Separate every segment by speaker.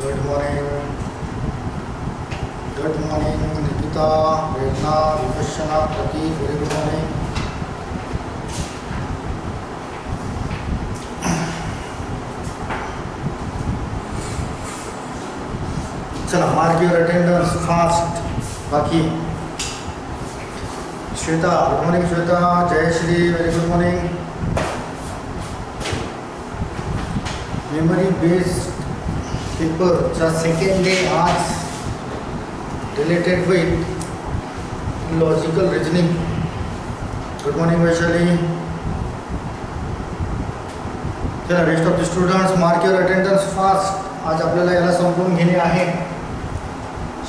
Speaker 1: Good morning. Good morning Nikita, Prerna, Vipashyana, Pratik. Very good morning. चला, mark your attendance fast. बाकी Shweta, good morning Shweta. Jayashree, very good morning. Memory based पेपरचा second day आज related with logical reasoning. Good morning Vaishali. चला, rest of the students mark your attendance fast. आज आपल्याला याला संपवून घेणे आहे.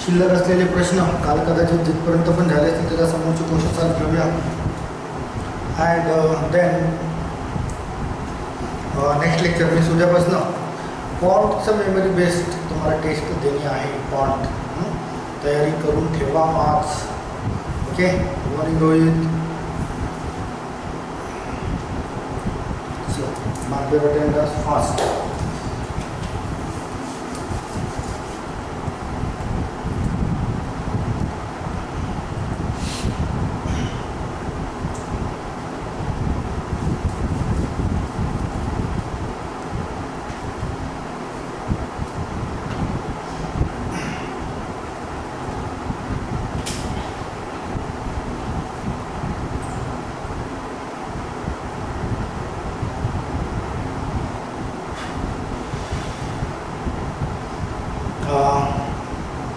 Speaker 1: शिल्लक असलेले प्रश्न काल कदाचित जिथपर्यंत पण झाले असतील त्याच्या समोरचे क्वेश्चन सॉल्व घेऊया. अँड देन नेक्स्ट लेक्चर मी उद्यापासून पॉन्टचं मेमरी बेस्ड तुम्हाला टेस्ट देणे आहे. पॉन्ट तयारी करून ठेवा marks. Okay. Good morning Rohit. So mark your attendance fast.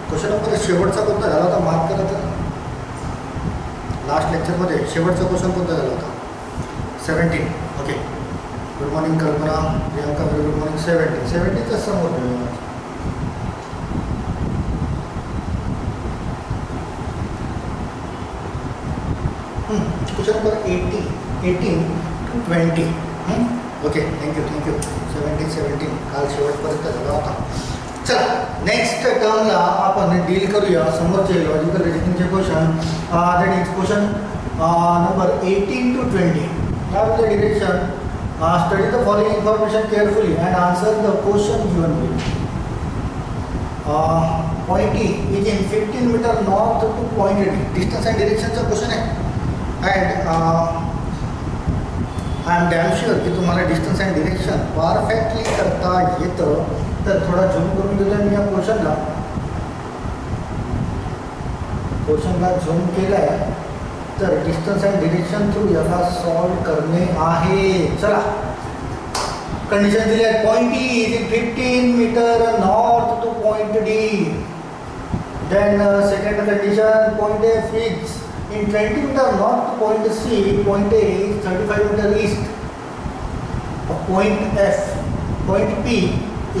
Speaker 1: Question number शेवटचा कोणता झाला होता मार्क करा तर. लास्ट लेक्चरमध्ये शेवटचा क्वेश्चन कोणता झाला होता? 17. Okay. Good morning Kalpana, Priyanka. Very good morning. 70चा समोर question number 18 to 20. Okay. Thank you. 17 काल शेवटपर्यंत झाला होता. चला, नेक्स्ट टर्मला आपण डील करूया समोरचे लॉजिकल रिजनिंगचे question. That is question number 18 to 20. Now the direction, study the following information carefully and answer the question given below. Point E is in 15 meter north to point D. Distance and direction चा question आहे. And I am damn sure की तुम्हाला distance and direction perfectly करता येतं. तर थोडा zoom करून दिला मी या क्वेश्चनला झूम केला आहे. तर डिस्टन्स अँड डिरेक्शन थ्रू याला सॉल्व करणे आहे. चला, कंडिशन दिली आहे. Point E is in 15 metre north to point D. Then second condition, point F is in 20 meter north to point C. Point A is 35 meter east of point F. Point P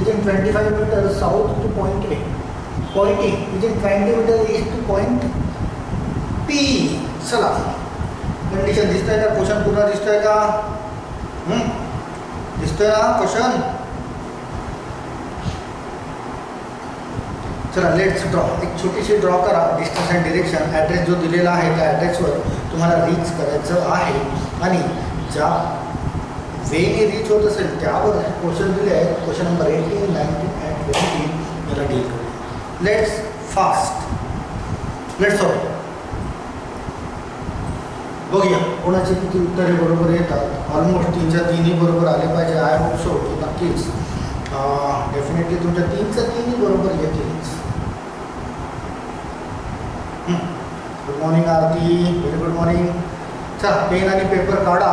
Speaker 1: is in 25 meter south to point A. Point E is in 20 meter east to point P. चला, condition दिसतंय का? Question पूर्ण दिसतोय का? दिसतोय ना question? चला, let's draw. एक छोटीशी ड्रॉ करा. डिस्टन्स अँड डिरेक्शन ॲड्रेस जो दिलेला आहे त्या ॲड्रेसवर तुम्हाला रीच करायचं आहे आणि ज्या वेने रीच होत असेल त्यावर क्वेश्चन दिले आहेत. क्वेश्चन नंबर 18, 19 अँड 20 याला डील करूया. Let's solve. बघूया कोणाचे किती उत्तरे बरोबर येतात. ऑलमोस्ट 3च्या 3ही बरोबर आले पाहिजे. आय होप सो की नक्कीच डेफिनेटली तुमच्या 3च्या 3ही बरोबर येतीलच. Good morning Aarti. Very good morning. चला, पेन आणि पेपर काढा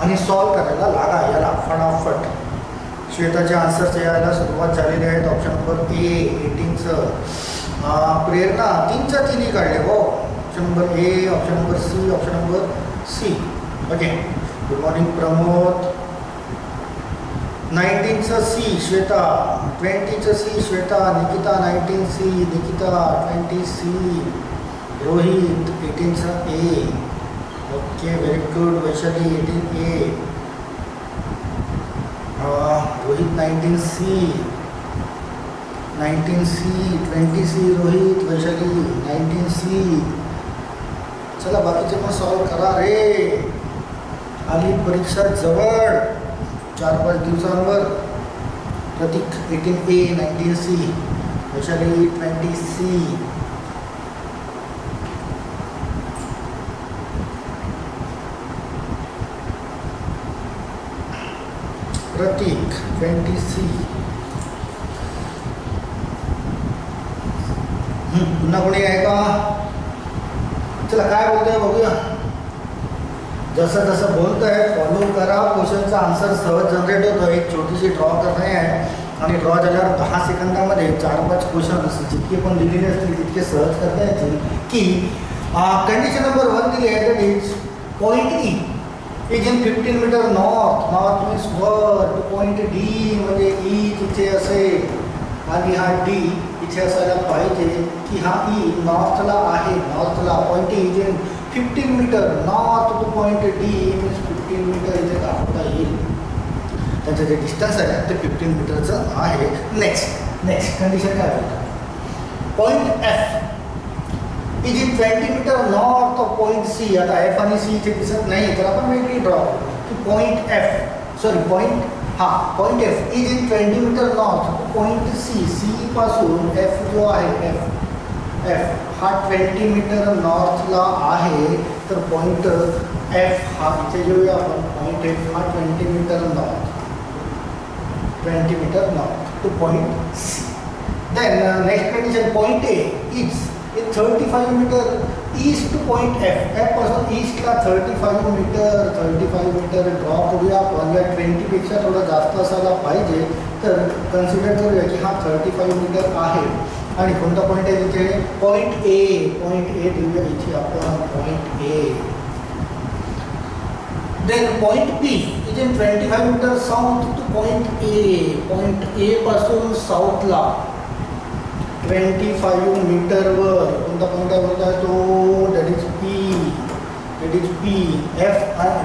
Speaker 1: आणि सॉल्व करायला लागा याला फटाफट. श्वेताचे आन्सर्स यायला सुरुवात झालेली आहेत. ऑप्शन नंबर ए 18चं. प्रेरणा 3च्या 3ही काढले हो. Option number A, option number C, option number C. Okay. Good morning Pramod. 19चं सी श्वेता, 20चं C Shweta. Nikita 19 C, Nikita 20 C. Rohit 18चं A. Okay, very good. Vaishali 18 A. Rohit 19 C, 19 C, 20 C Rohit. Vaishali 19 C. चला, बाकीचे पण सॉल्व करा रे. आली परीक्षा जवळ. 4-5 दिवसांवर प्रतीक 18A 19C वैशाली 20C प्रतीक 20C पुन्हा कोणी आहे का? चला काय बोलतोय बघूया. जसं जसं बोलतोय फॉलो करा. क्वेश्चनचा आन्सर सहज जनरेट होतो. एक छोटीशी ड्रॉ करणे आहे आणि ड्रॉ झाल्यावर 10 सेकंदामध्ये 4-5 क्वेश्चन्स जितके पण दिलेले असतील तितके सहज करता येतील. की कंडिशन नंबर 1 दिली आहे, that is point E is in 15 metre north. North means वर टू पॉईंट डी, म्हणजे ई तिथे असेल आणि हा डी इथे असायला पाहिजे. की हा ई नॉर्थला आहे. नॉर्थला point is in 15 metre north to point D means 15 metre इथे दाखवता येईल. त्याचं जे डिस्टन्स आहे ते 15 मीटरचं आहे. नेक्स्ट कंडिशन काय होतं? Point F is in 20 meter north of point C. आता एफ आणि सी इथे दिसत नाही तर आपण वेगळी ड्रॉ की point F is in 20 meter north to point C. C पासून एफ जो आहे एफ हा 20 मीटर नॉर्थला आहे. तर पॉईंट एफ हा इथे घेऊया आपण. पॉईंट एफ हा 20 meter north to point C. Then next condition point A is in 35 meter east to point F. F पासून ईस्टला 35 मीटर ड्रॉ करूया आपण. या 20पेक्षा थोडं जास्त असायला पाहिजे. तर कन्सिडर करूया की हा 35 मीटर आहे. आणि कोणता पॉईंट आहे तिथे? पॉईंट ए देऊया इथे आपण. Point A. Then point B is in 25 meter south to point A. Point A पासून साऊथला 25 मीटरवर कोणता पॉईंट आहे बोलता आहे तो? That is P. F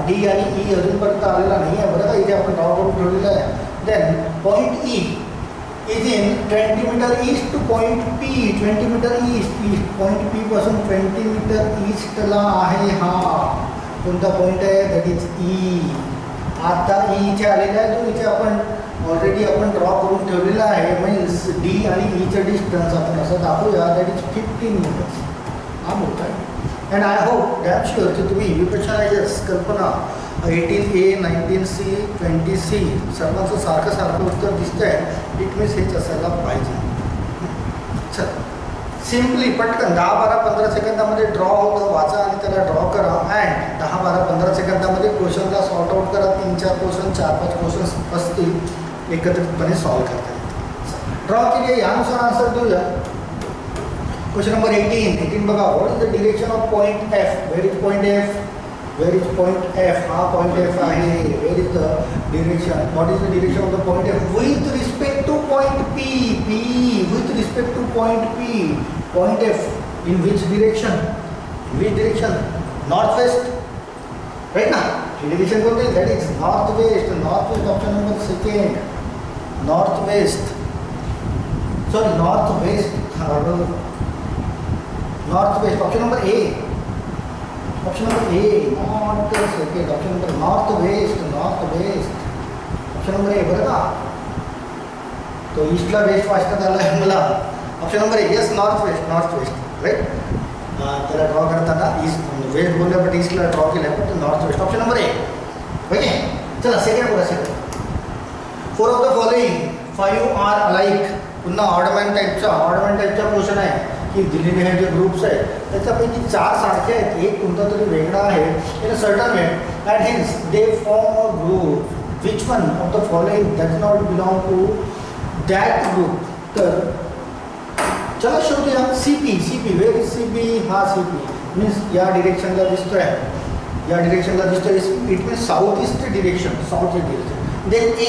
Speaker 1: D आणि ई अजूनपर्यंत आलेला नाही आहे बरं का. इथे आपण ड्रॉ करून ठेवलेला आहे. Then point E is in 20 meter east to point P. 20 meter east point P पासून 20 मीटर ईस्टला आहे. हा कोणता पॉईंट आहे? That is E. आता ई इथे आलेला आहे. तो इथे आपण ऑलरेडी ड्रॉ करून ठेवलेला आहे. मीन्स डी आणि ईचं डिस्टन्स आपण असं दाखवूया. That is 15 metres. हा मोठा आहे. And I hope damn sure की तुम्ही विपेक्षणायचेस कल्पना 18A 19C 20C सर्वांचं सारखं उत्तर दिसतं आहे. इट मीन्स हेच असायला पाहिजे. चल सिम्पली पटकन 10-12-15 सेकंदामध्ये ड्रॉ होतं. वाचा आणि त्याला ड्रॉ करा. अँड 10-12-15 सेकंदामध्ये क्वेश्चनला सॉर्ट आउट करा. 3-4 क्वेश्चन 4-5 क्वेश्चन असतील एकत्रितपणे सॉल्व करता येईल. ड्रॉ केली यानुसार आन्सर देऊया. क्वेश्चन नंबर 18 बघा. What is the direction of point F? Where is point F? हा पॉईंट एफ आहे. Where is the direction? What is the direction of the point F with respect to point P? With respect to point P. Point F in which direction? North west, right ना? Direction कोणते? That is north west. Option number 2. North west. Option number A. Option number A not second. Option number north west. Option number A बरं का. तो ईस्टला west वाचण्यात आला आहे मला. Option number A. Yes north west right. त्याला draw करताना ईस्ट वेस्ट बोललं बट ईस्टला ड्रॉ केलं आहे पण north west. Option number A. Okay चला सेकंड बघा. Second 4 of the following 5 are alike. पुन्हा ऑर्डमॅन टाईपचा क्वेश्चन आहे की दिलेले हे जे ग्रुप्स आहेत त्याच्यापैकी 4 सारखे आहेत. एक कोणता तरी वेगळा आहे in a certain way and hence they form a group. Which one of the following does not belong to that group? तर चला शोधूया. सीपी. Where is CP? हा सीपी मीन्स या डिरेक्शनला दिसतोय. It means south east direction. Then A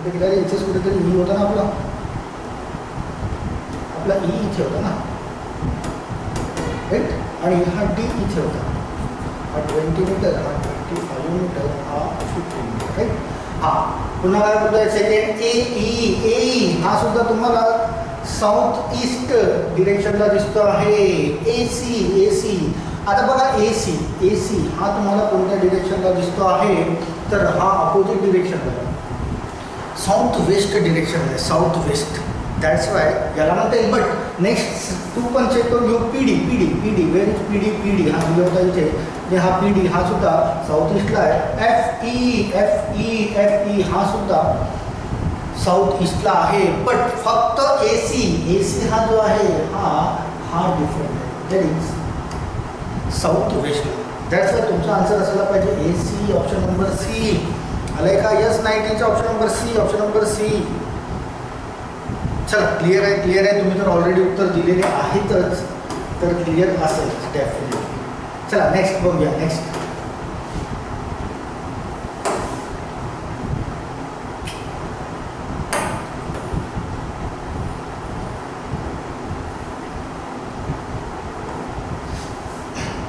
Speaker 1: इथेच कुठेतरी E होता ना आपला ई इथे होता ना राईट. आणि हा डी इथे होता. हा 20 मीटर, हा 25 मीटर, हा 15 मीटर राईट. हा पुन्हा काय बोलतोय? सेकंड ए हा सुद्धा तुम्हाला साऊथ ईस्ट डिरेक्शनला दिसतो आहे. ए सी. आता बघा ए सी हा तुम्हाला कोणत्या डिरेक्शनला दिसतो आहे? तर हा अपोजिट डिरेक्शनला. साऊथ वेस्ट डिरेक्शन आहे, साऊथ वेस्ट. दॅट्स वाय याला म्हणता येईल. बट नेक्स्ट तू पण चेक करून घेऊ. P D P D P D where is P D P D हा दिला होता इथे. म्हणजे हा पी डी हा सुद्धा साऊथ ईस्टला आहे. F E F E F E हा सुद्धा साऊथ ईस्टला आहे. बट फक्त ए सी हा जो आहे हा डिफरंट आहे. दॅट इज साऊथ वेस्टला. दॅट्स वाय तुमचा आन्सर असायला पाहिजे A C, option number C. आलाय का? यस 19चा option number C, option number C. चला क्लिअर आहे, क्लिअर आहे. तुम्ही तर ऑलरेडी उत्तर दिलेले आहेतच, तर क्लिअर असेल डेफिनेटली. चला नेक्स्ट बघूया. नेक्स्ट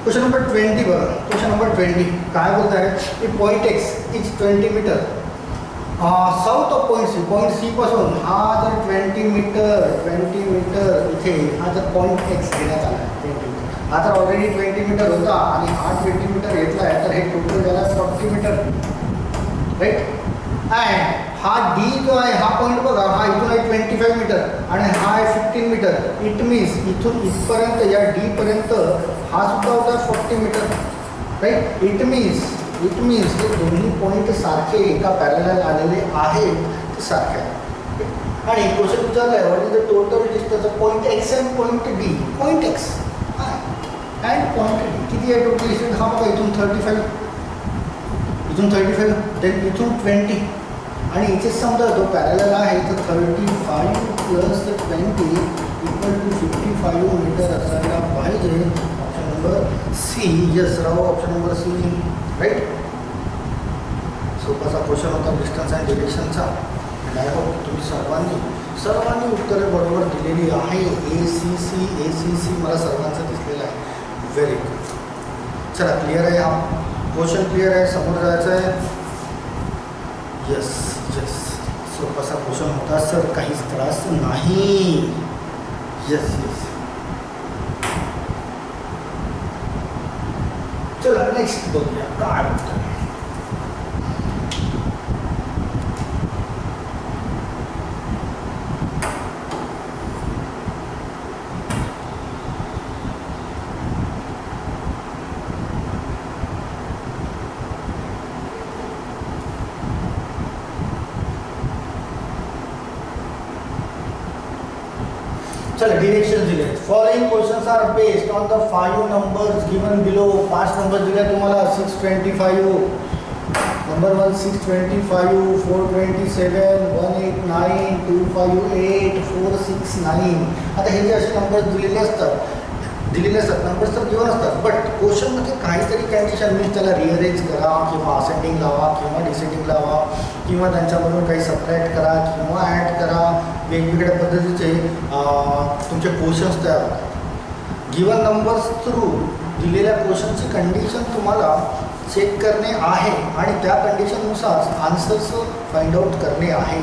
Speaker 1: क्वेश्चन नंबर 20 बघा. क्वेश्चन नंबर 20 काय बोलत आहे? Point X is 20 meter south of point C पासून हा जर 20 मीटर इथे हा जर पॉईंट एक्स घेण्यात आला आहे 20 मीटर. हा तर ऑलरेडी 20 मीटर होता आणि हा 20 मीटर घेतला आहे, तर हे टोटल झाला 40 मीटर, राईट. अँड हा डी जो आहे हा पॉईंट बघा, हा इथून आहे 25 मीटर आणि हा आहे 15 मीटर. इट मीन्स इथून इथपर्यंत या डी पर्यंत हा सुद्धा होता 40 मीटर, राईट. इट मीन्स हे दोन्ही पॉईंट सारखे एका पॅरलल आलेले आहेत, ते सारखे आहेत. आणि क्वेश्चन विचारला आहे what is the total distance of point x and point D. Point x and point D किती आहे टोटल डिस्टन्स? हा बघा इथून 35, देन इथून 20 आणि इथे समजा जो पॅरलल आहे तर 35 प्लस 20 इक्वल टू 55 मीटर असायला पाहिजे. Option number C. Yes Rao, option number C, right. सोपाचा क्वेश्चन होता डिस्टन्स अँड डिरेक्शनचा. अँड आय होप तुम्ही सर्वांनी उत्तरे बरोबर दिलेली आहे. ए सी सी मला सर्वांचं दिसलेलं आहे. Very good. चला क्लिअर आहे, हा क्वेश्चन क्लिअर आहे. समोर जायचं आहे. यस सोपाचा क्वेश्चन होता सर, काहीच त्रास नाही. यस चला नेक्स्ट बघूया काय होतं. चला डिरेक्शन दिले. Following questions are based on the 5 numbers given below. 5 number दिले तुम्हाला. 625 नंबर 1, 625, 427, 189, 258, 469. आता हे जे असे नंबर्स दिलेले असतात नंबर्स तर गिवन असतात, बट क्वेश्चनमध्ये काहीतरी कंडिशन मीन्स त्याला रिअरेंज करा किंवा असेंडिंग लावा किंवा डिसेंडिंग लावा किंवा त्यांच्यामधून काही सबट्रॅक्ट करा किंवा ॲड करा. वेगवेगळ्या पद्धतीचे तुमचे क्वेश्चन्स तयार होतात. गिवन नंबर्स थ्रू दिलेल्या क्वेश्चनची कंडिशन तुम्हाला चेक करणे आहे आणि त्या कंडिशननुसार आन्सर्स फाइंड आउट करणे आहे.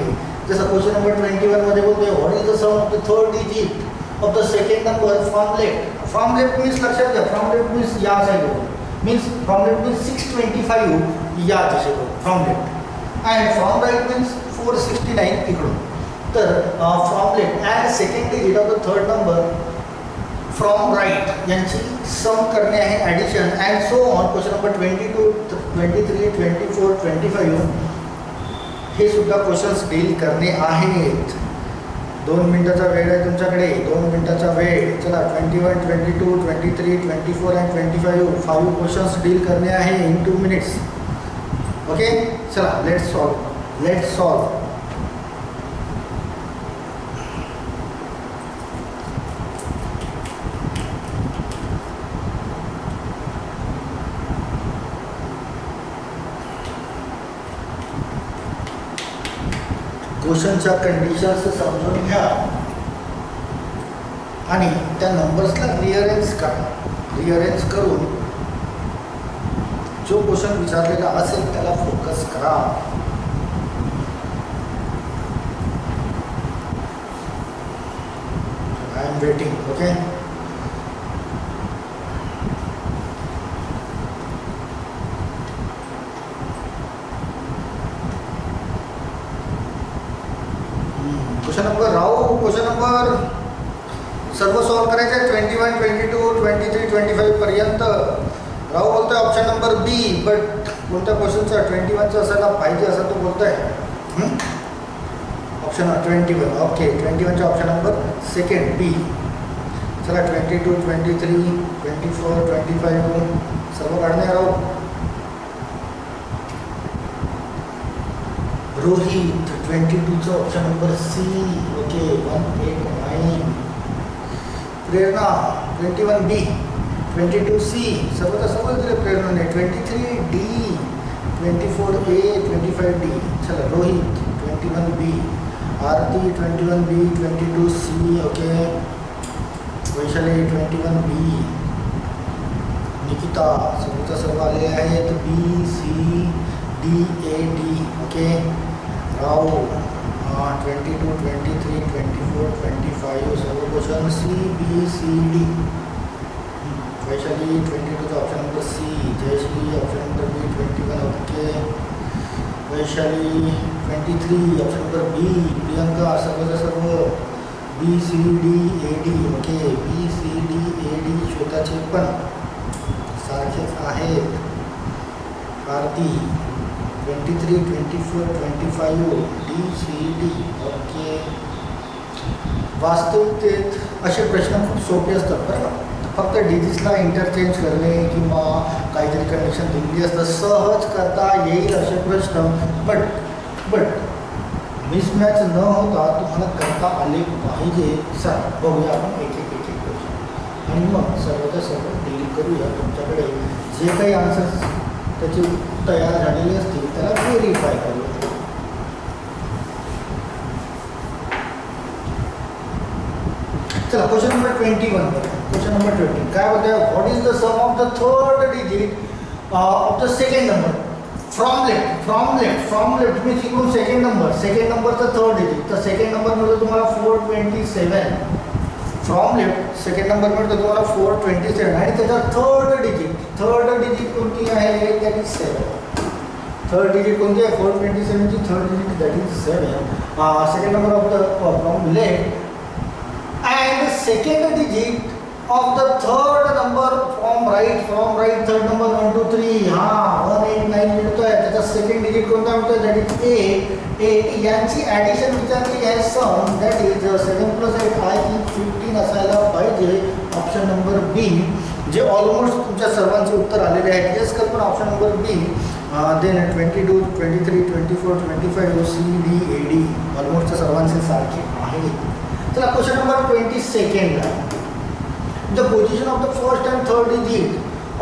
Speaker 1: जसं क्वेश्चन नंबर 21मध्ये बोलतोय what is the sum of the third digit of the second number from left. From left means लक्षात घ्या, फ्रॉम लेफ्ट मीन्स या साईडवर, मीन्स फ्रॉम लेफ्ट मीन्स 625 या दिशेवर from left, and from right means 469 इकडून. तर from left and second digit of the third number from right यांची sum करणे आहे, addition and so on. Question number 22, 23, 24, 25 हे सुद्धा क्वेश्चन्स डील करणे आहेत. 2 मिनिटाचा वेळ आहे तुमच्याकडे, 2 मिनिटाचा वेळ. चला 21, 22, 23, 24 अँड 25 5 क्वेश्चन्स डील करणे आहे इन 2 मिनिट्स. ओके चला लेट्स सॉल्व. क्वेश्चनच्या कंडिशन्स समजून घ्या आणि त्या नंबर्सला रिअरेंज करा. रिअरेंज करून जो क्वेश्चन विचारलेला असेल त्याला फोकस करा. I am waiting. Okay question number राहू, क्वेश्चन नंबर सर्व सॉल्व करायचे आहे 21, 22, 23, 25 पर्यंत. राहू बोलतोय ऑप्शन नंबर बी, बट कोणत्या क्वेश्चनचा 21चा असायला पाहिजे असं तो बोलतोय. ऑप्शन 21, ओके 21चा ऑप्शन नंबर सेकंड बी. चला 22, 23, 24, 25 सर्व काढणे राहू. रोहित 22चा option number C, okay 189. Prerna 21 B, 22 C, सर्वचा सर्व दिले प्रेरणाने. 23 डी, 24 ए, 25 डी. चला Rohit 21 B, Aarti 21 B, 22 C, okay. Vaishali 21 B, Nikita सर्वचा सर्व आले आहेत B, C, D, A, D, okay. Rao 22, 23, 24, 25 सर्व question C, B, C, D. Vaishali 22चा option number C, Jayashree option number B, 21 okay. Vaishali 23 option number B, Priyanka सर्वचा सर्व B, C, D, A, D, okay. B, C, D, A, D. श्वेताचे पण सारखेच आहेत. आरती 23, 24, 25 D, C, D, okay. वास्तविकतेत असे प्रश्न खूप सोपे असतात बरं का. फक्त डिजिट्सला इंटरचेंज करणे किंवा काहीतरी कंडिशन दिलेली असतं, सहज करता येईल असे प्रश्न. बट मिसमॅच न होता तुम्हाला करता आले पाहिजे. चला बघूया आपण एक एक क्वेश्चन आणि मग सर्वच्या सर्व डील करूया. तुमच्याकडे जे काही आन्सर्स त्याचे तयार झालेले असतील त्याला व्हेरीफाय करूया. चला क्वेश्चन नंबर 21 बघा. क्वेश्चन नंबर 20 काय होतं, what is the sum of the third digit of the second number from left means इकडून सेकंड नंबरचा थर्ड डिजिट. तर सेकंड नंबर मिळतो तुम्हाला 427. फ्रॉम लेफ्ट सेकंड नंबर मिळतो तुम्हाला 427 आणि त्याचा थर्ड डिजिट कोणती आहे, दॅट इज 7. थर्ड डिजिट कोणती आहे, 427 ची third digit that is 7. Second number of the from left and second digit of the third number from right third number 1 2 3 189 मिळतोय. त्याचा सेकंड डिजिट कोणता मिळतोय, दॅट इज 8. यांची ॲडिशन विचारली आहे सम, दॅट इज 7 + 8 आय थिंक 15 असायला पाहिजे. ऑप्शन नंबर बी, जे ऑलमोस्ट तुमच्या सर्वांचे उत्तर आलेले आहेत. Yes Kalpana option number B. Then 22, 23, 24, 25 C, D, A, D almost सर्वांचे सारखे आहेत. चला question number 22 the position of the first and third digit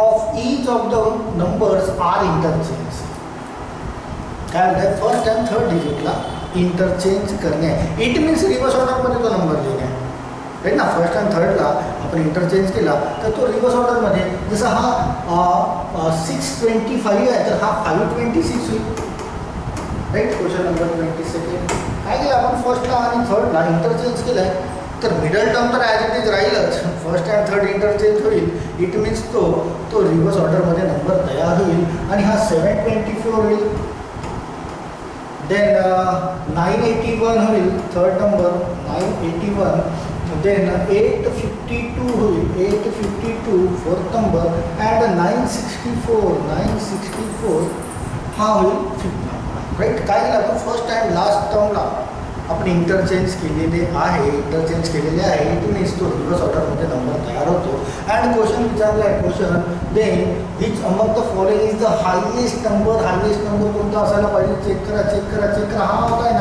Speaker 1: of each of the numbers are interchange. काय म्हणतात, फर्स्ट अँड थर्ड डिजिटला इंटरचेंज करणे. It means reverse ऑर्डरमध्ये तो नंबर लिहिणे राईट ना. फर्स्ट अँड थर्डला आपण इंटरचेंज केला तर तो रिव्हर्स ऑर्डरमध्ये, जसा हा 625 आहे तर हा 526 होईल राईट. क्वेश्चन नंबर 22 काय केलं आपण, फर्स्टला आणि थर्डला इंटरचेंज केलं आहे तर मिडल टर्म तर ॲज इट इज राहीलच. फर्स्ट अँड थर्ड इंटरचेंज होईल. इट मीन्स तो रिव्हर्स ऑर्डरमध्ये नंबर तयार होईल आणि हा 724 होईल. देन 981 होईल थर्ड नंबर 981. देन 852 होईल 852 फोर्थ नंबर. अँड 964 हा होईल फिफ्थ नंबर राईट. काय केलं आपण, फर्स्ट अँड लास्ट टर्मला आपण इंटरचेंज केलेले आहे. इट मीन्स तो रिव्हर्स ऑर्डरमध्ये नंबर तयार होतो. अँड क्वेश्चन विचारला आहे, question then which among the following is the highest number कोणता असायला पाहिजे. चेक करा. हा होता आहे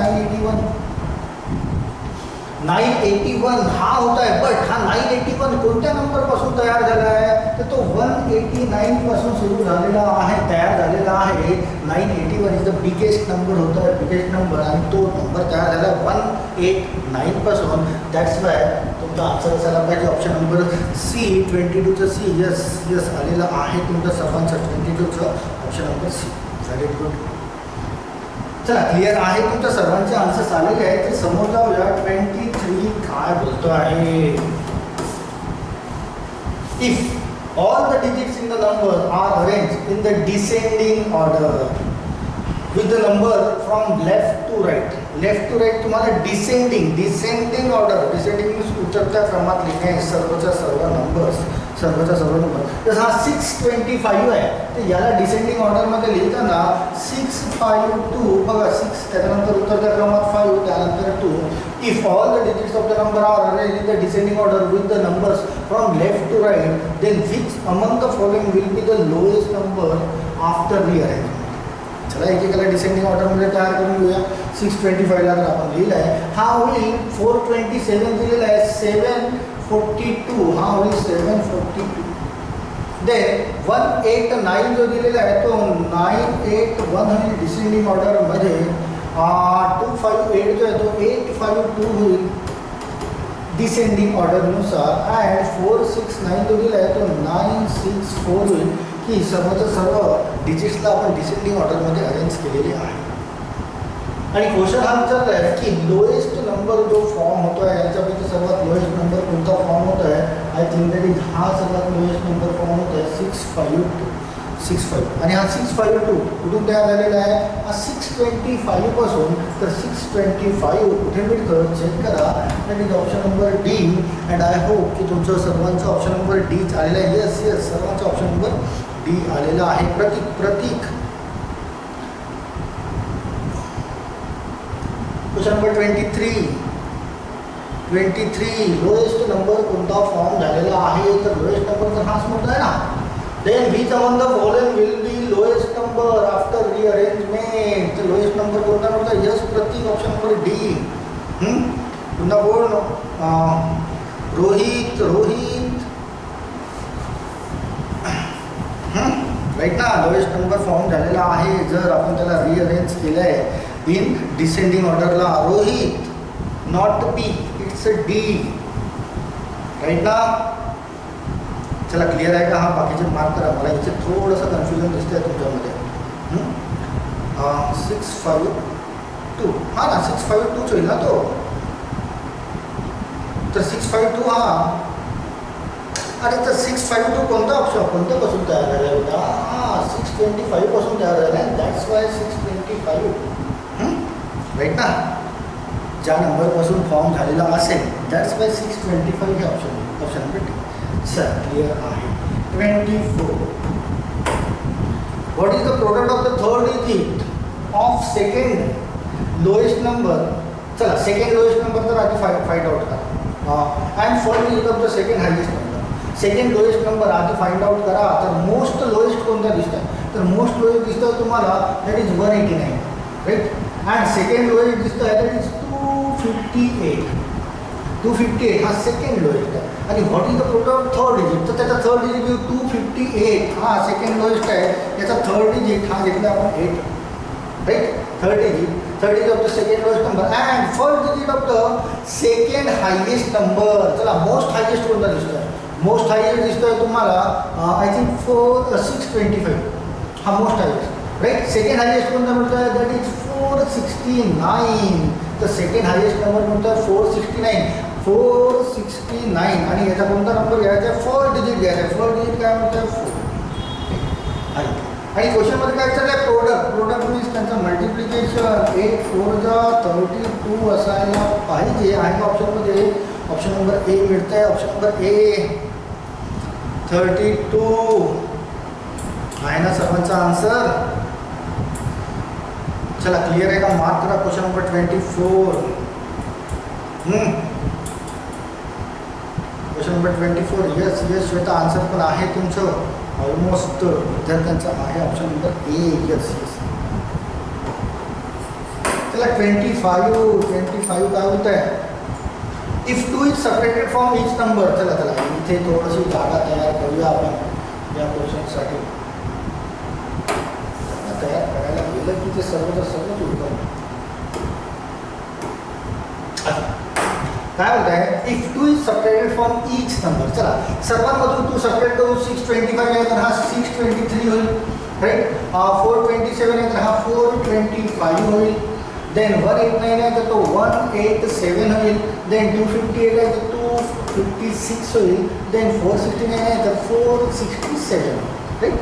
Speaker 1: 981 हा होता आहे. बट हा 981 कोणत्या नंबरपासून तयार झाला आहे, तर तो 189 पासून सुरू झालेला आहे, तयार झालेला आहे. 981 इज द बिगेस्ट नंबर होता आहे, बिगेस्ट नंबर, आणि तो नंबर तयार झाला 189 पासून. दॅट्स वाय तुमचा आन्सर असायला पाहिजे ऑप्शन नंबर सी, 22चं सी. यस आलेला आहे तुमच्या सर्वांचा 22चं option number C. Very good. चला क्लिअर आहे तुमच्या सर्वांचे आन्सर्स आलेले आहेत. तर समोर जाऊया. 23 काय बोलतो आहे, if all the digits in the number are arrange in the descending order with the number from left to right. Left to right तुम्हाला डिसेंडिंग ऑर्डर, डिसेंडिंग मीन्स उतरत्या क्रमात लिहिणे सर्वच्या सर्व नंबर्स, सर्वच्या सर्व नंबर. जसं हा 625 आहे तर याला डिसेंडिंग ऑर्डरमध्ये लिहिताना 652 बघा 6 त्याच्यानंतर उतरत्या क्रमात 5 त्यानंतर 2. If all the digits of the number are arranged in the descending order with the numbers from left to right then which among the following will be the lowest number after rearrangement. चला एकेकाला descending ऑर्डरमध्ये तयार करून घेऊया. 625ला तर आपण लिहिलं आहे, हा होईल 427 दिलेला आहे 742, हा होईल 742. देन 189 जो दिलेला आहे तो 981 होईल डिसेंडिंग ऑर्डरमध्ये. 258 जो आहे तो 852 होईल डिसेंडिंग ऑर्डरनुसार. अँड 469 जो दिला आहे तो 964 होईल की सर्वच्या सर्व डिजिट्सला आपण डिसेंडिंग ऑर्डरमध्ये अरेंज केलेले आहे. आणि क्वेश्चन हा विचारला आहे की लोएस्ट नंबर जो फॉर्म होतो आहे याच्यापैकी सर्वात लोएस्ट नंबर कोणता फॉर्म होत आहे. आय थिंक दॅट इज हा सर्वात लोएस्ट नंबर फॉर्म होत आहे 652. आणि हा 652 कुठून तयार झालेला आहे, हा 625 पासून. तर 625 कुठे मिळतं चेक करा. That is option number D. And I hope की तुमचं सर्वांचं ऑप्शन नंबर डी आलेला आहे. येस सर्वांचं ऑप्शन नंबर डी आलेला आहे. प्रतीक. क्वेश्चन नंबर 23 लोएस्ट नंबर कोणता फॉर्म झालेला आहे. तर लोएस्ट नंबर तर हाच मोठा आहे ना. Then which among the following will be lowest number after rearrangement. तर लोएस्ट नंबर कोणता नव्हता. Yes Pratik option number D. पुन्हा बोल रोहित राईट ना. लोएस्ट नंबर फॉर्म झालेला आहे जर आपण त्याला रिअरेंज केलं आहे इन डिसेंडिंग ऑर्डरला. Rohit not B, it's a D right ना. चला क्लिअर आहे का. हा बाकीचे मार्क करा. मला इथे थोडंसं कन्फ्युजन दिसतंय तुमच्यामध्ये. 652 हा ना 652 होईल ना तो. तर 652 हा अरे तर 652 कोणता ऑप्शन कोणत्यापासून तयार झाला होता. हा 625 पासून तयार झाला आहे. दॅट्स वाय 625 राईट ना. ज्या नंबरपासून फॉर्म झालेला असेल दॅट्स वाय 625 हे option number D. Sir clear आहे. 24 what is the product of the third digit of second lowest number. चला सेकंड लोएस्ट नंबर तर आधी फाइंड आउट करा. And first digit of the second highest number. Second lowest number आधी find out करा. तर most lowest कोणता दिसतोय. तर मोस्ट लोएस्ट दिसतोय तुम्हाला that is 189 right. And second lowest दिसतोय दॅट इज 258 हा सेकंड लोएस्ट आहे. आणि what is the product of third digit. तर त्याचा थर्ड डिजिट 258 हा सेकंड लोएस्ट आहे. याचा थर्ड डिजिट हा घेतला आपण 8 right. Third digit of the second lowest number and first digit of the second highest number. चला मोस्ट हायेस्ट कोणता दिसतोय. मोस्ट हायेस्ट दिसतोय तुम्हाला आय थिंक 625 हा most highest right. Second highest कोणता मिळतोय दॅट इज 469. तर सेकंड हायेस्ट नंबर मिळतोय 469 आणि याचा कोणता नंबर घ्यायचा आहे फर्स्ट डिजिट घ्यायचा आहे. फर्स्ट डिजिट काय म्हणतोय 4. आणि क्वेश्चनमध्ये काय विचारलं आहे प्रोडक्ट मीन्स त्यांचं मल्टिप्लिकेशन 8 4 जा 32 असायला पाहिजे. आहे का ऑप्शनमध्ये. ऑप्शन नंबर ए मिळतं आहे. ऑप्शन नंबर ए 32 आहे ना सर्वांचा आन्सर. चला क्लिअर आहे का. मार्क करा question number 24. Question number 24 yes Shweta answer पण आहे तुमचं ऑलमोस्ट विद्यार्थ्यांचं आहे ऑप्शन नंबर ए. यस चला 25 काय होत आहे. If 2 is separated from each number. चला इथे थोडीशी जागा तयार करूया आपण या क्वेश्चनसाठी. तयार करायला गेलं की ते सर्वच उडतं. काय होत आहे if 2 is separated from each number. चला सर्वांमधून 2 सेपरेट करून 625 आहे तर हा 623 होईल राईट. 427 आहे तर हा 425 होईल. देन 189 आहे तर तो 187 होईल. देन 258 आहे तर 256 होईल. देन 469 आहे तर 467 राईट.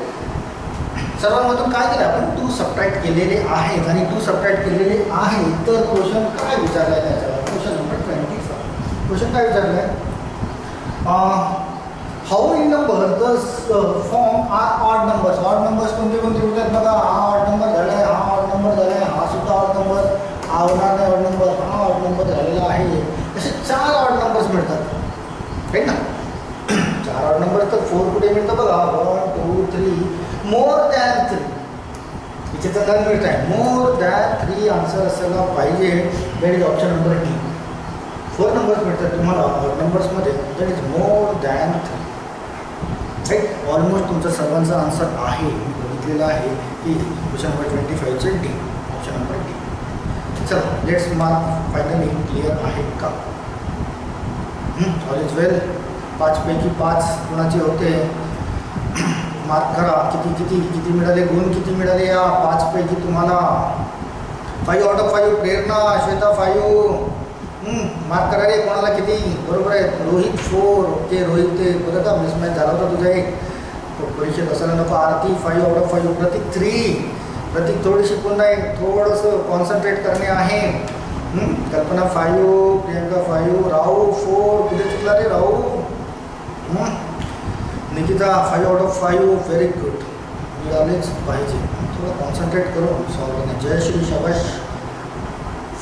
Speaker 1: सर्वांमधून काय केलं आपण 2 सबट्रॅक्ट केलेले आहेत आणि 2 सबट्रॅक्ट केलेले आहे. तर क्वेश्चन काय विचारलाय त्याच्यावर? Question number 25. क्वेश्चन काय विचारलाय? How many number the form are odd numbers. Odd numbers कोणते कोणते होतात बघा. हा ऑड नंबर झालाय, हा ऑड नंबर झालाय, हा सुद्धा ऑड नंबर, हा होणार नाही ऑड नंबर, हा ऑड नंबर झालेला आहे. असे 4 ऑड नंबर्स मिळतात, राईट ना. 4 ऑड नंबर तर 4 कुठे मिळतं बघा. 1 2 3 मोर दॅन 3. इथे तर काय मिळत आहे? मोर दॅन 3 आन्सर असायला पाहिजे. That is option number D. 4 numbers मिळतात तुम्हाला ऑड नंबर्समध्ये. That is more than 3, right. Almost तुमचा सर्वांचा आन्सर आहे. मी बघितलेलं आहे की क्वेश्चन नंबर 25चे डी, ऑप्शन नंबर डी. चला लेट्स मार्क फायनली क्लिअर आहे का? ऑल इज वेल. 5 पैकी 5 कुणाचे होते? मार्क करा. किती किती किती मिळाले गुण? किती मिळाले या 5 पैकी तुम्हाला? 5 out of 5. Prerna, Shweta 5. Mark करा रे. कोणाला किती? बरोबर आहे. रोहित 4. ओके रोहित, ते बघा का मिसमॅच झाला होता तुझा एक परीक्षेत असायला नको. आरती 5 आउट ऑफ 5. प्रतीक 3. प्रतीक थोडीशी पुन्हा एक थोडंसं कॉन्सन्ट्रेट करणे आहे. कल्पना 5. प्रियंका 5. राहू 4. कुठे चुकला रे राहू? Nikita 5 out of 5. Very good. मिळालेच पाहिजे. थोडं कॉन्सन्ट्रेट करून सॉल्व करणे. जयश्री शाबाश.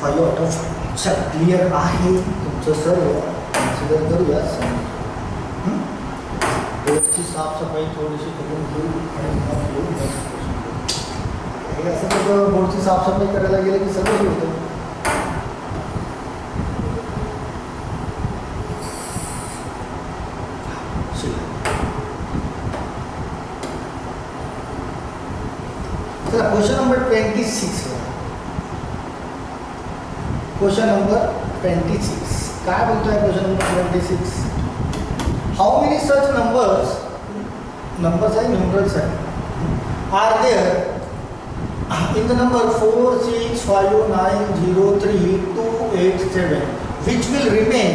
Speaker 1: 5 आउट ऑफ 5. चल क्लिअर आहे तुमचं सर्व. कन्सिडर करूया. बोर्डची साफसफाई थोडीशी करून घेऊ आणि मग येऊ नेक्स्ट क्वेश्चन. असं कसं बोर्डची साफसफाई करायला गेलं की सगळं होतं. चला क्वेश्चन नंबर 26. क्वेश्चन नंबर 26 काय बोलतोय? Question number 26. How many such numbers, numbers आहे न्यूमरल्स आहे, are there in the number 4 6 5 9 0 3 2 8 7 which will remain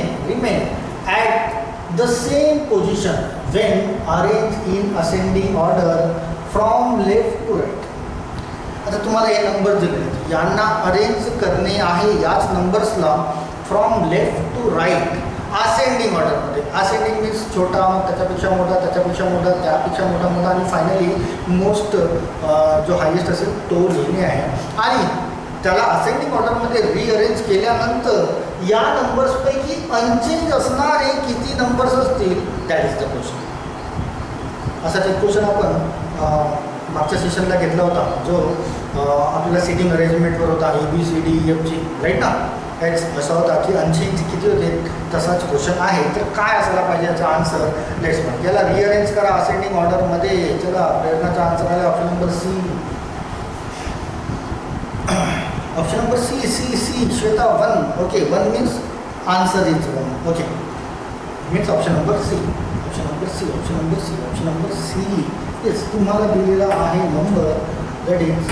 Speaker 1: at the same position when arranged in ascending order from left to right. आता तुम्हाला हे number दिले, यांना arrange करणे आहे याच नंबर्सला from left to right ascending ऑर्डरमध्ये. असेंडिंग मीन्स छोटा, मग त्याच्यापेक्षा मोठा, त्याच्यापेक्षा मोठा, त्यापेक्षा मोठा मोठा आणि फायनली मोस्ट जो हायेस्ट असेल तो लिहिणे आहे. आणि त्याला असेंडिंग ऑर्डरमध्ये रिअरेंज केल्यानंतर या नंबर्सपैकी अनचेंज असणारे किती नंबर्स असतील दॅट इज द क्वेश्चन. असा एक क्वेश्चन आपण मागच्या सेशनला घेतला होता जो आपल्याला सिटिंग अरेंजमेंटवर होता. ABCDEFG राईट ना. हेच असा होता की अनचेंज किती होते तसाच क्वेश्चन आहे. तर काय असायला पाहिजे याचा आन्सर? लेट्स बघ. याला रिअरेंज करा असेंडिंग ऑर्डरमध्ये. चला प्रेरणाचा आन्सर आहे option number C. Option number C. C Shweta 1. Okay 1 means answer is 1. Okay means option number C. Option number C. Option number C. Option number C. Yes तुम्हाला दिलेला आहे नंबर दॅट इज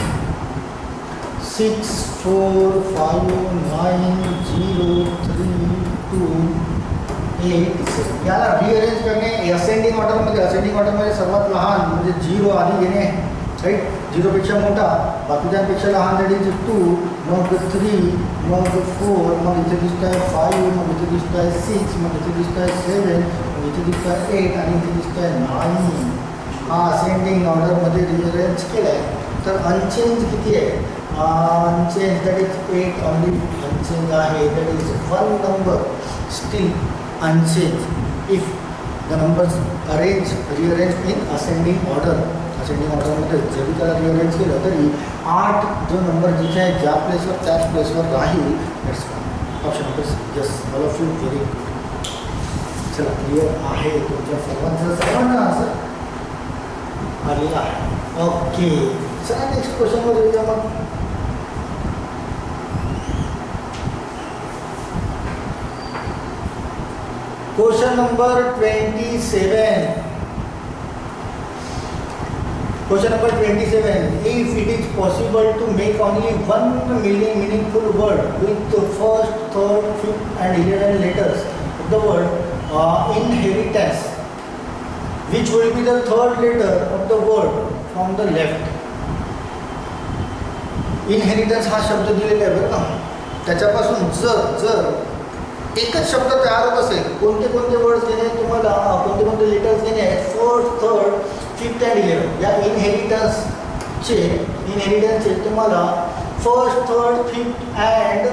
Speaker 1: 6 4 5 9 0 3 2 8 7. याला rearrange करणे ascending ऑर्डरमध्ये. Ascending ऑर्डरमध्ये सर्वात लहान म्हणजे 0 आधी घेणे राईट. 0पेक्षा मोठा, बाकीच्यांपेक्षा लहान दॅट इज 2, मग 3, मग 4, मग इथे दिसत आहे 5, मग इथे दिसत आहे 6, मग इथे दिसत आहे 7, मग इथे दिसत आहे 8 आणि इथे दिसत आहे 9. हा असेंडिंग ऑर्डरमध्ये रिअरेंज केला आहे. तर अनचेंज किती आहे? Unchanged that is 8 only unchanged आहे. That is 1 number still unchanged if the numbers rearrange in ascending order. Ascending ऑर्डरमध्ये जरी त्याला रिअरेंज केलं तरी 8 जो नंबर जिथे आहे ज्या प्लेसवर त्याच प्लेसवर राहील. Option number yes all of you very good. चला क्लिअर आहे तुमच्या सर्वांना आन्सर आलेला आहे. ओके चला नेक्स्ट क्वेश्चनवर येऊया. मग question number 27. Question number 27. If it is possible to make only one meaningful word with the first, third, fifth and 11 letters of the word inheritance, which will be the third letter of the word from the left? Inheritance हा शब्द दिलेला आहे बरं का, त्याच्यापासून जर एकच शब्द तयार होत असेल, कोणते कोणते वर्ड्स घेणे तुम्हाला, कोणते कोणते लेटर्स घेणे आहेत, फोर्थ, थर्ड, फिफ्थ अँड 11 या इनहेरिटन्सचे तुम्हाला first, third, fifth and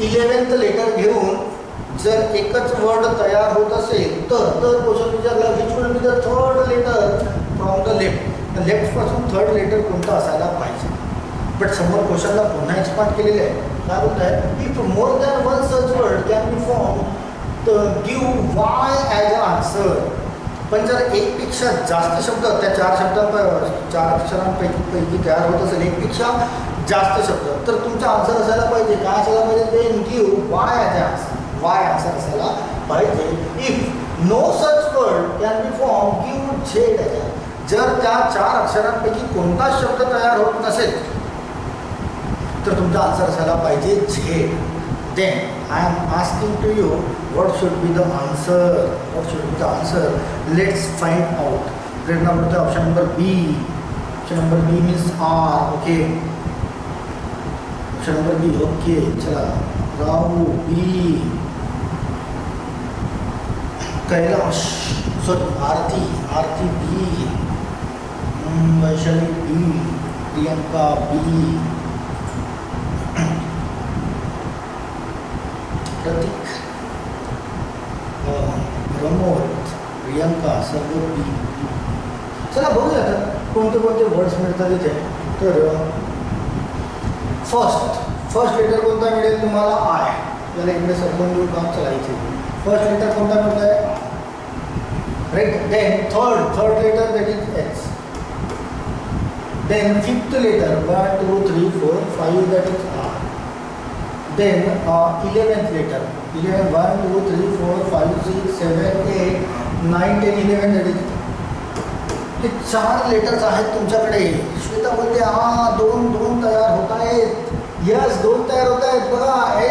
Speaker 1: 11th letter घेऊन जर एकच वर्ड तयार होत असेल तर क्वेश्चन विचारला which will be the third letter from the लेफ्टपासून थर्ड लेटर कोणता असायला पाहिजे. बट समोर क्वेश्चनला पुन्हा एक्सपांड केलेले आहे. काय बोलत आहे, if more than one such word can be form give Y as a answer. पण जर एकपेक्षा जास्त शब्द त्या चार अक्षरांपैकी तयार होत असेल, एकपेक्षा जास्त शब्द, तर तुमचा आन्सर असायला पाहिजे काय असायला पाहिजे, then give Y as a answer. Y answer असायला पाहिजे. If no such word can be form give Z as a. जर त्या चार अक्षरांपैकी कोणताच शब्द तयार होत नसेल तर तुमचा आन्सर असायला पाहिजे Z. Then I am asking to you what should be the answer, what should be the answer, let's find out. Grade number the option number B, option number B means R. Okay, option number B. Okay, chala Rahu B, Kailash, sorry, Arti B, Vaishali B, Priyanka B, Pratik, Pramod, Priyanka, सर्व बी. चला बघूया आता कोणते कोणते words मिळतात इथे. तर first letter कोणता मिळेल तुम्हाला, आय. याला इकडे सरकून देऊ काम. चला इथे फर्स्ट लेटर कोणता मिळत आहे, right. Then third letter that is H. Then fifth letter 1 2 3 4 5 that is R. Then 11th letter 11 1 2 3 4 5 6 7 8 9 10 11 that is. हे चार लेटर्स आहेत तुमच्याकडे. श्वेता बोलते हां दोन तयार होत आहेत. यस, दोन तयार होत आहेत बघा. HIRE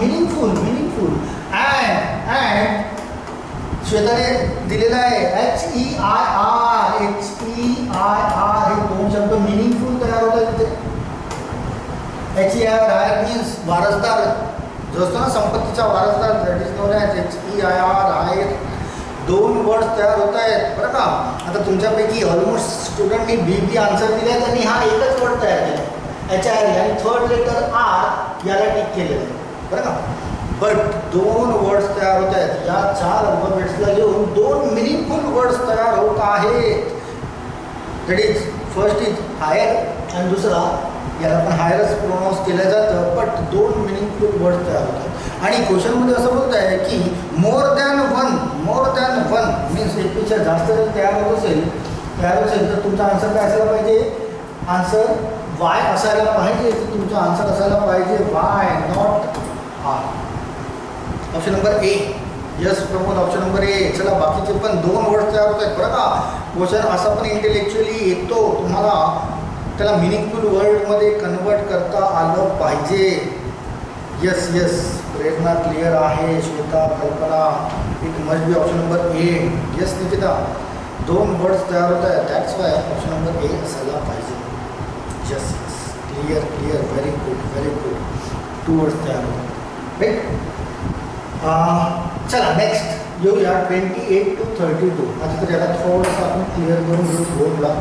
Speaker 1: meaningful. अँड श्वेताने दिलेला आहे HEIR. हे दोन शब्द मिनिंगफुल तयार होत आहेत. HEIR मीन्स वारसदार जो असतो ना, संपत्तीचा वारसदार, that is non as HEIR. दोन वर्ड्स तयार होत आहेत बरं का. आता तुमच्यापैकी ऑलमोस्ट स्टुडंटनी बी आन्सर दिले आहे, त्यांनी हा एकच वर्ड तयार केला HIR आणि थर्ड लेटर आर याला टिक केलेलं आहे बरं का. बट दोन वर्ड्स तयार होत आहेत. या चार अल्फाबेट्सला घेऊन दोन मिनिंगफुल वर्ड्स तयार होत आहेत. That is first is higher आणि दुसरा याला पण हायरच प्रोनाऊन्स केलं जातं. बट दोन मिनिंगफुल वर्ड्स तयार होतात. आणि क्वेश्चनमध्ये असं बोलत आहे की मोर दॅन वन मीन्स एकपेक्षा जास्त जर तयार होत असेल तर तुमचा आन्सर काय असायला पाहिजे, आन्सर वाय असायला पाहिजे. तुमचा आन्सर असायला पाहिजे Y, not R. Option number A. Yes Pramod, option number A. चला बाकीचे पण दोन वर्ड्स तयार होत आहेत बरं का. क्वेश्चन असा पण इंटेलेक्च्युअली येतो, तुम्हाला त्याला मिनिंगफुल वर्डमध्ये कन्वर्ट करता आलं पाहिजे. यस प्रेरणा क्लिअर आहे. Shweta, Kalpana, it must be option number A. Yes Nikita, दोन वर्ड्स तयार होत आहेत, that's why option number A असायला पाहिजे. Yes clear very good. Two words तयार होतात राईट. चला नेक्स्ट येऊया 28 to 32. आता तर याला थोडंसं आपण क्लिअर करून घेऊ बोर्डला.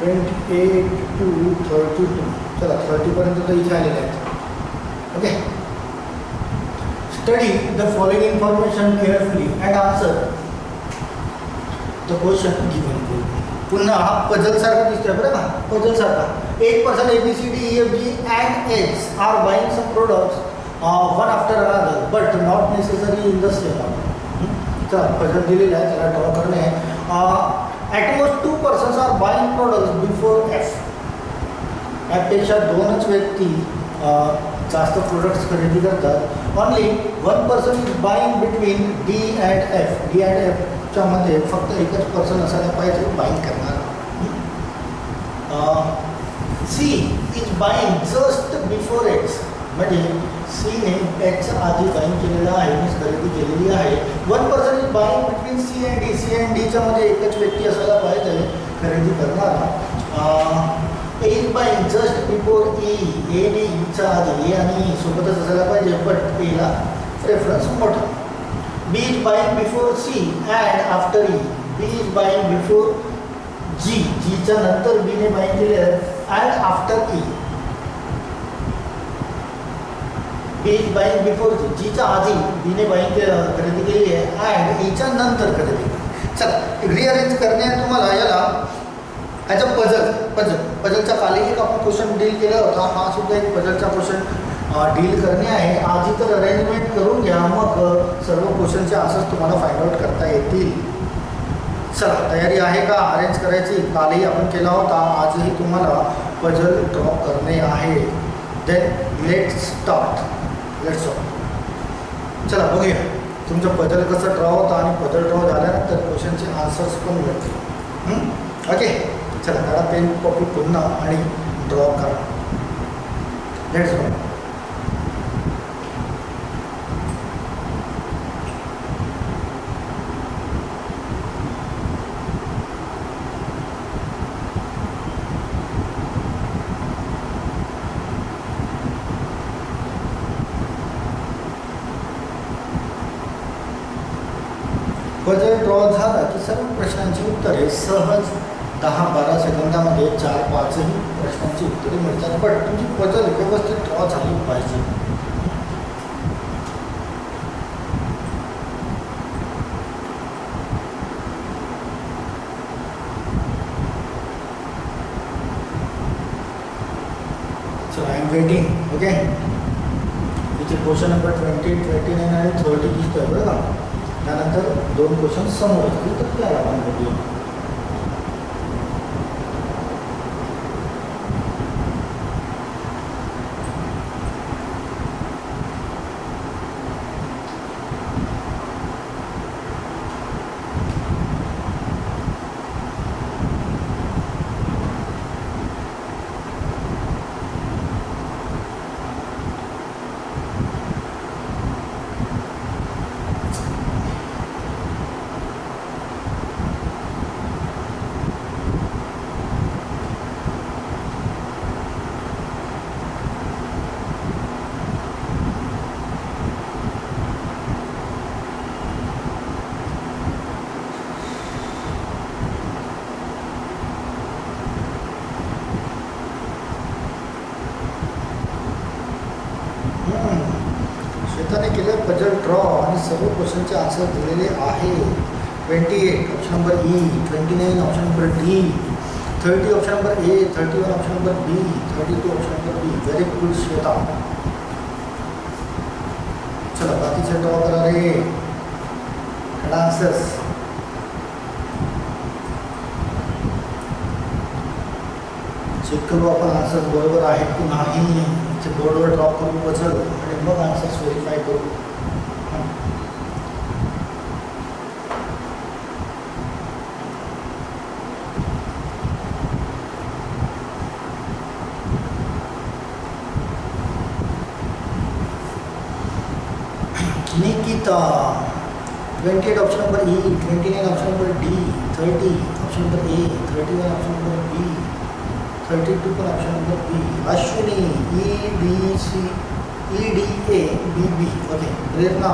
Speaker 1: (28 to 32). चला 30 पर्यंत तर इथे आलेले आहेत. Okay, study the following information carefully and answer the question given. पुन्हा हा पझल सारखा दिसतोय बरं का, पझल सारखा. 8% ABCDEFG and H are buying some products one after another but not necessary in the same order. चला पझल दिलेला आहे, त्याला ड्रॉ करणे. at most 2 persons are buying products before F. यापेक्षा दोनच व्यक्ती जास्त प्रोडक्ट्स खरेदी करतात. Only 1 person is buying between D and F. D and Fच्या मध्ये फक्त एकच पर्सन असायला पाहिजे बाईंग करणार. C is buying just before X, म्हणजे सीने एक्सच्या आधी बाईंग केलेलं आहे, मीन्स खरेदी केलेली आहे. One person is buying between C and D. C and डीच्या मध्ये एकच व्यक्ती असायला पाहिजे खरेदी करणारा. A is buying just before E, A D च्या आधी ए आणि ई सोबतच असायला पाहिजे, बट एला प्रेफरन्स मोठा. B is buying before C and after E, B is buying before G, जीच्या नंतर बीने बाईंग केले and after E. B is buying before जीच्या आधी बीने बाईंग खरेदी केली आहे अँड ईच्या नंतर खरेदी केली. चला रिअरेंज करणे तुम्हाला याला ॲज अ पजलच्या खाली एक आपण क्वेश्चन डील केला होता, हा सुद्धा एक पजलचा क्वेश्चन डील करणे आहे. आधी तर अरेंजमेंट करून घ्या, मग सर्व क्वेश्चनचे आन्सर्स तुम्हाला फाइंड आउट करता येतील. चला तयारी आहे का अरेंज करायची? कालही आपण केला होता, आजही तुम्हाला पजल ड्रॉ करणे आहे. Then let's start. चला बघूया तुमचं पजल कसं ड्रॉ होतं आणि पजल ड्रॉ झाल्यानंतर क्वेश्चनचे आन्सर्स पण मिळतील. ओके चला काढा पेन कॉपी पुन्हा आणि ड्रॉ करा. Let's go. पजल ड्रॉ झाला की सर्व प्रश्नांची उत्तरे सहज 10-12 सेकंदामध्ये 4-5ही प्रश्नांची उत्तरे मिळतात. पण तुमची पजल व्यवस्थित ड्रॉ झाली पाहिजे. So I am waiting. Okay इथे क्वेश्चन नंबर 20, 29 आणि 30 दिसतोय बरं का. त्यानंतर 2 क्वेश्चन समोर असतील तर त्याला आपण बघूया. श्वेताने केलं पजल ड्रॉ आणि सर्व क्वेश्चनचे आन्सर दिलेले आहे. 28 option number E, 29 option number D, 30 option number A, 31 option number B, 32 option number B. Very good Shweta. चला बाकीचे ड्रॉ करा रे आन्सर्स. चेक करू आपण आन्सर्स बरोबर आहेत की नाही. बोर्डवर ड्रॉ करू पजल आणि मग आन्सर्स व्हेरीफाय करू. Nikita 28 option number E, 29 option number D, 30 option number A, 31 option number B, 32 पर option number B. Ashwini E D C, E D A B B. Okay Prerna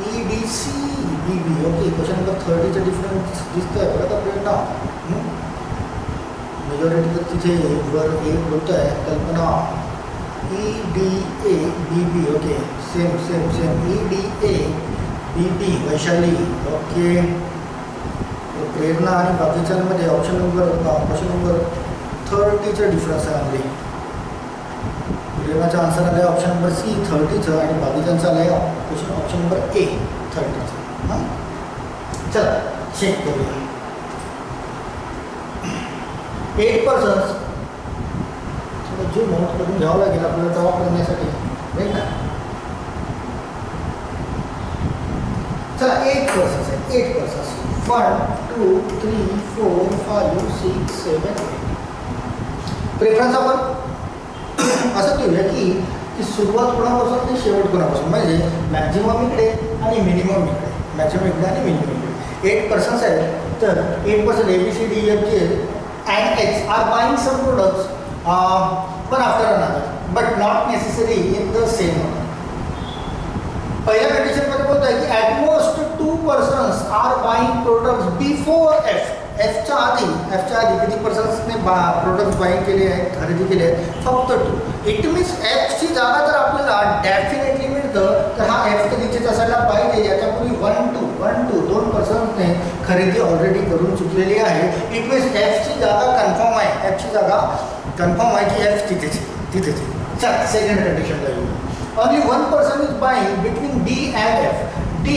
Speaker 1: E D C B B. Okay question number 30चं difference दिसतं आहे बरं का प्रेरणा. Majority तर तिथे वर एक होतं आहे. Kalpana E D A B B. Okay same same same E D A B B. Vaishali okay. Prerna आणि बाकीच्यांमध्ये ऑप्शन नंबर क्वेश्चन नंबर 30चं डिफरन्स आहे आपली. प्रेरणाचा आन्सर आला आहे ऑप्शन नंबर सी 30चं आणि बाकीच्यांचा आला आहे क्वेश्चन ऑप्शन नंबर ए 30चं. हां चला चेक करूया. 8% जो नोटमधून घ्यावं लागेल आपल्याला ड्रॉ करण्यासाठी राईट ना. चला 8% आहे. 8% 1 2 3 4 5 6 7 8. प्रेफरन्स आपण असं ठेवूया की सुरुवात कोणापासून ते शेवट कोणापासून, म्हणजे मॅक्झिमम इकडे आणि मिनिमम इकडे, मॅक्झिमम इकडे आणि मिनिमम इकडे. 8 पर्सन्स आहेत, तर 8% ABCDEFG and H are buying some products one after another but not necessary in the same order. पहिल्या कंडिशनमध्ये बोलतो आहे की at most 2 persons are buying products before F. Fच्या आधी किती पर्सन्सने प्रोडक्ट्स बाईंग केले आहेत, खरेदी केले आहेत? फक्त 2. इट मीन्स Fची जागा जर आपल्याला डेफिनेटली मिळतं तर हा F तर तिथेच असायला पाहिजे. याच्यापूर्वी 2 पर्सन्सने खरेदी ऑलरेडी करून चुकलेली आहे. इट मीन्स Fची जागा कन्फर्म आहे, Fची जागा कन्फर्म आहे की F तिथेच. चल सेकंड कंडिशनला येऊ. Only 1 person is buying between D and F. D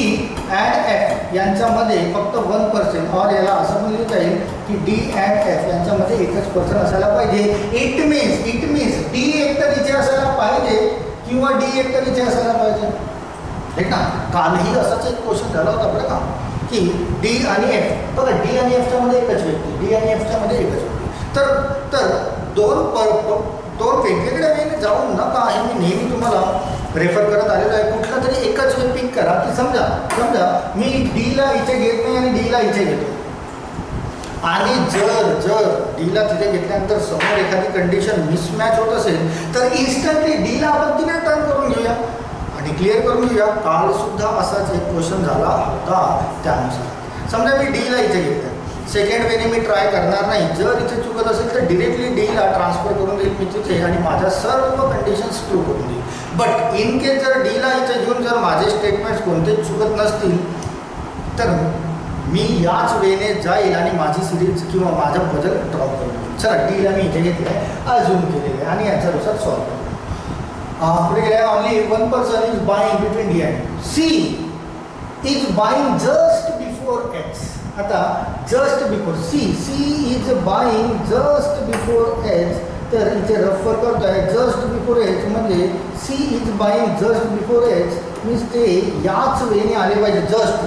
Speaker 1: and F यांच्यामध्ये फक्त 1% और याला असं पण लिहिता येईल की D and F यांच्यामध्ये एकच पर्सन असायला पाहिजे. इट मीन्स D एकतर इथे असायला पाहिजे किंवा D एकतर इथे असायला पाहिजे. ठीक ना. कालही असाच एक क्वेश्चन झाला होता बरं का की D आणि F, बघा D आणि Fच्या मध्ये एकच व्यक्ती, D आणि Fच्या मध्ये एकच व्यक्ती. तर दोन वेगवेगळ्या वेळेने जाऊ नका हे मी नेहमी तुम्हाला रेफर करत आलेलो आहे. कुठला तरी एकच वे पिक करा की समजा मी डीला इथे घेत नाही आणि डीला इथे घेतो, आणि जर डीला तिथे घेतल्यानंतर समोर एखादी कंडिशन मिसमॅच होत असेल तर इन्स्टंटली डीला आपण तिने टर्न करून घेऊया आणि क्लिअर करून घेऊया. काल सुद्धा असाच एक क्वेश्चन झाला होता. त्यानुसार समजा मी डीला इथे घेतलं, सेकंड वेने मी ट्राय करणार नाही. जर इथे चुकत असेल तर डिरेक्टली डीला ट्रान्सफर करून देईल मी तिथे आणि माझ्या सर्व कंडिशन्स ट्रू करून देईल. बट इन केस जर डीला इथे घेऊन जर माझे स्टेटमेंट्स कोणतेच चुकत नसतील तर मी याच वेने जाईल आणि माझी सिरीज किंवा माझा बदल ड्रॉप करून. चला डीला मी इथे घेतलं आहे, अजूम केलेलं आहे आणि याच्यानुसार सॉल्व करतो. पुढे गेले only 1 person is buying between D and C is buying just before H. आता just before C is buying just before H, तर इथे रेफर करतो आहे जस्ट बिफोर H म्हणजे C is buying just before H means ते याच वेळेने आले पाहिजे. जस्ट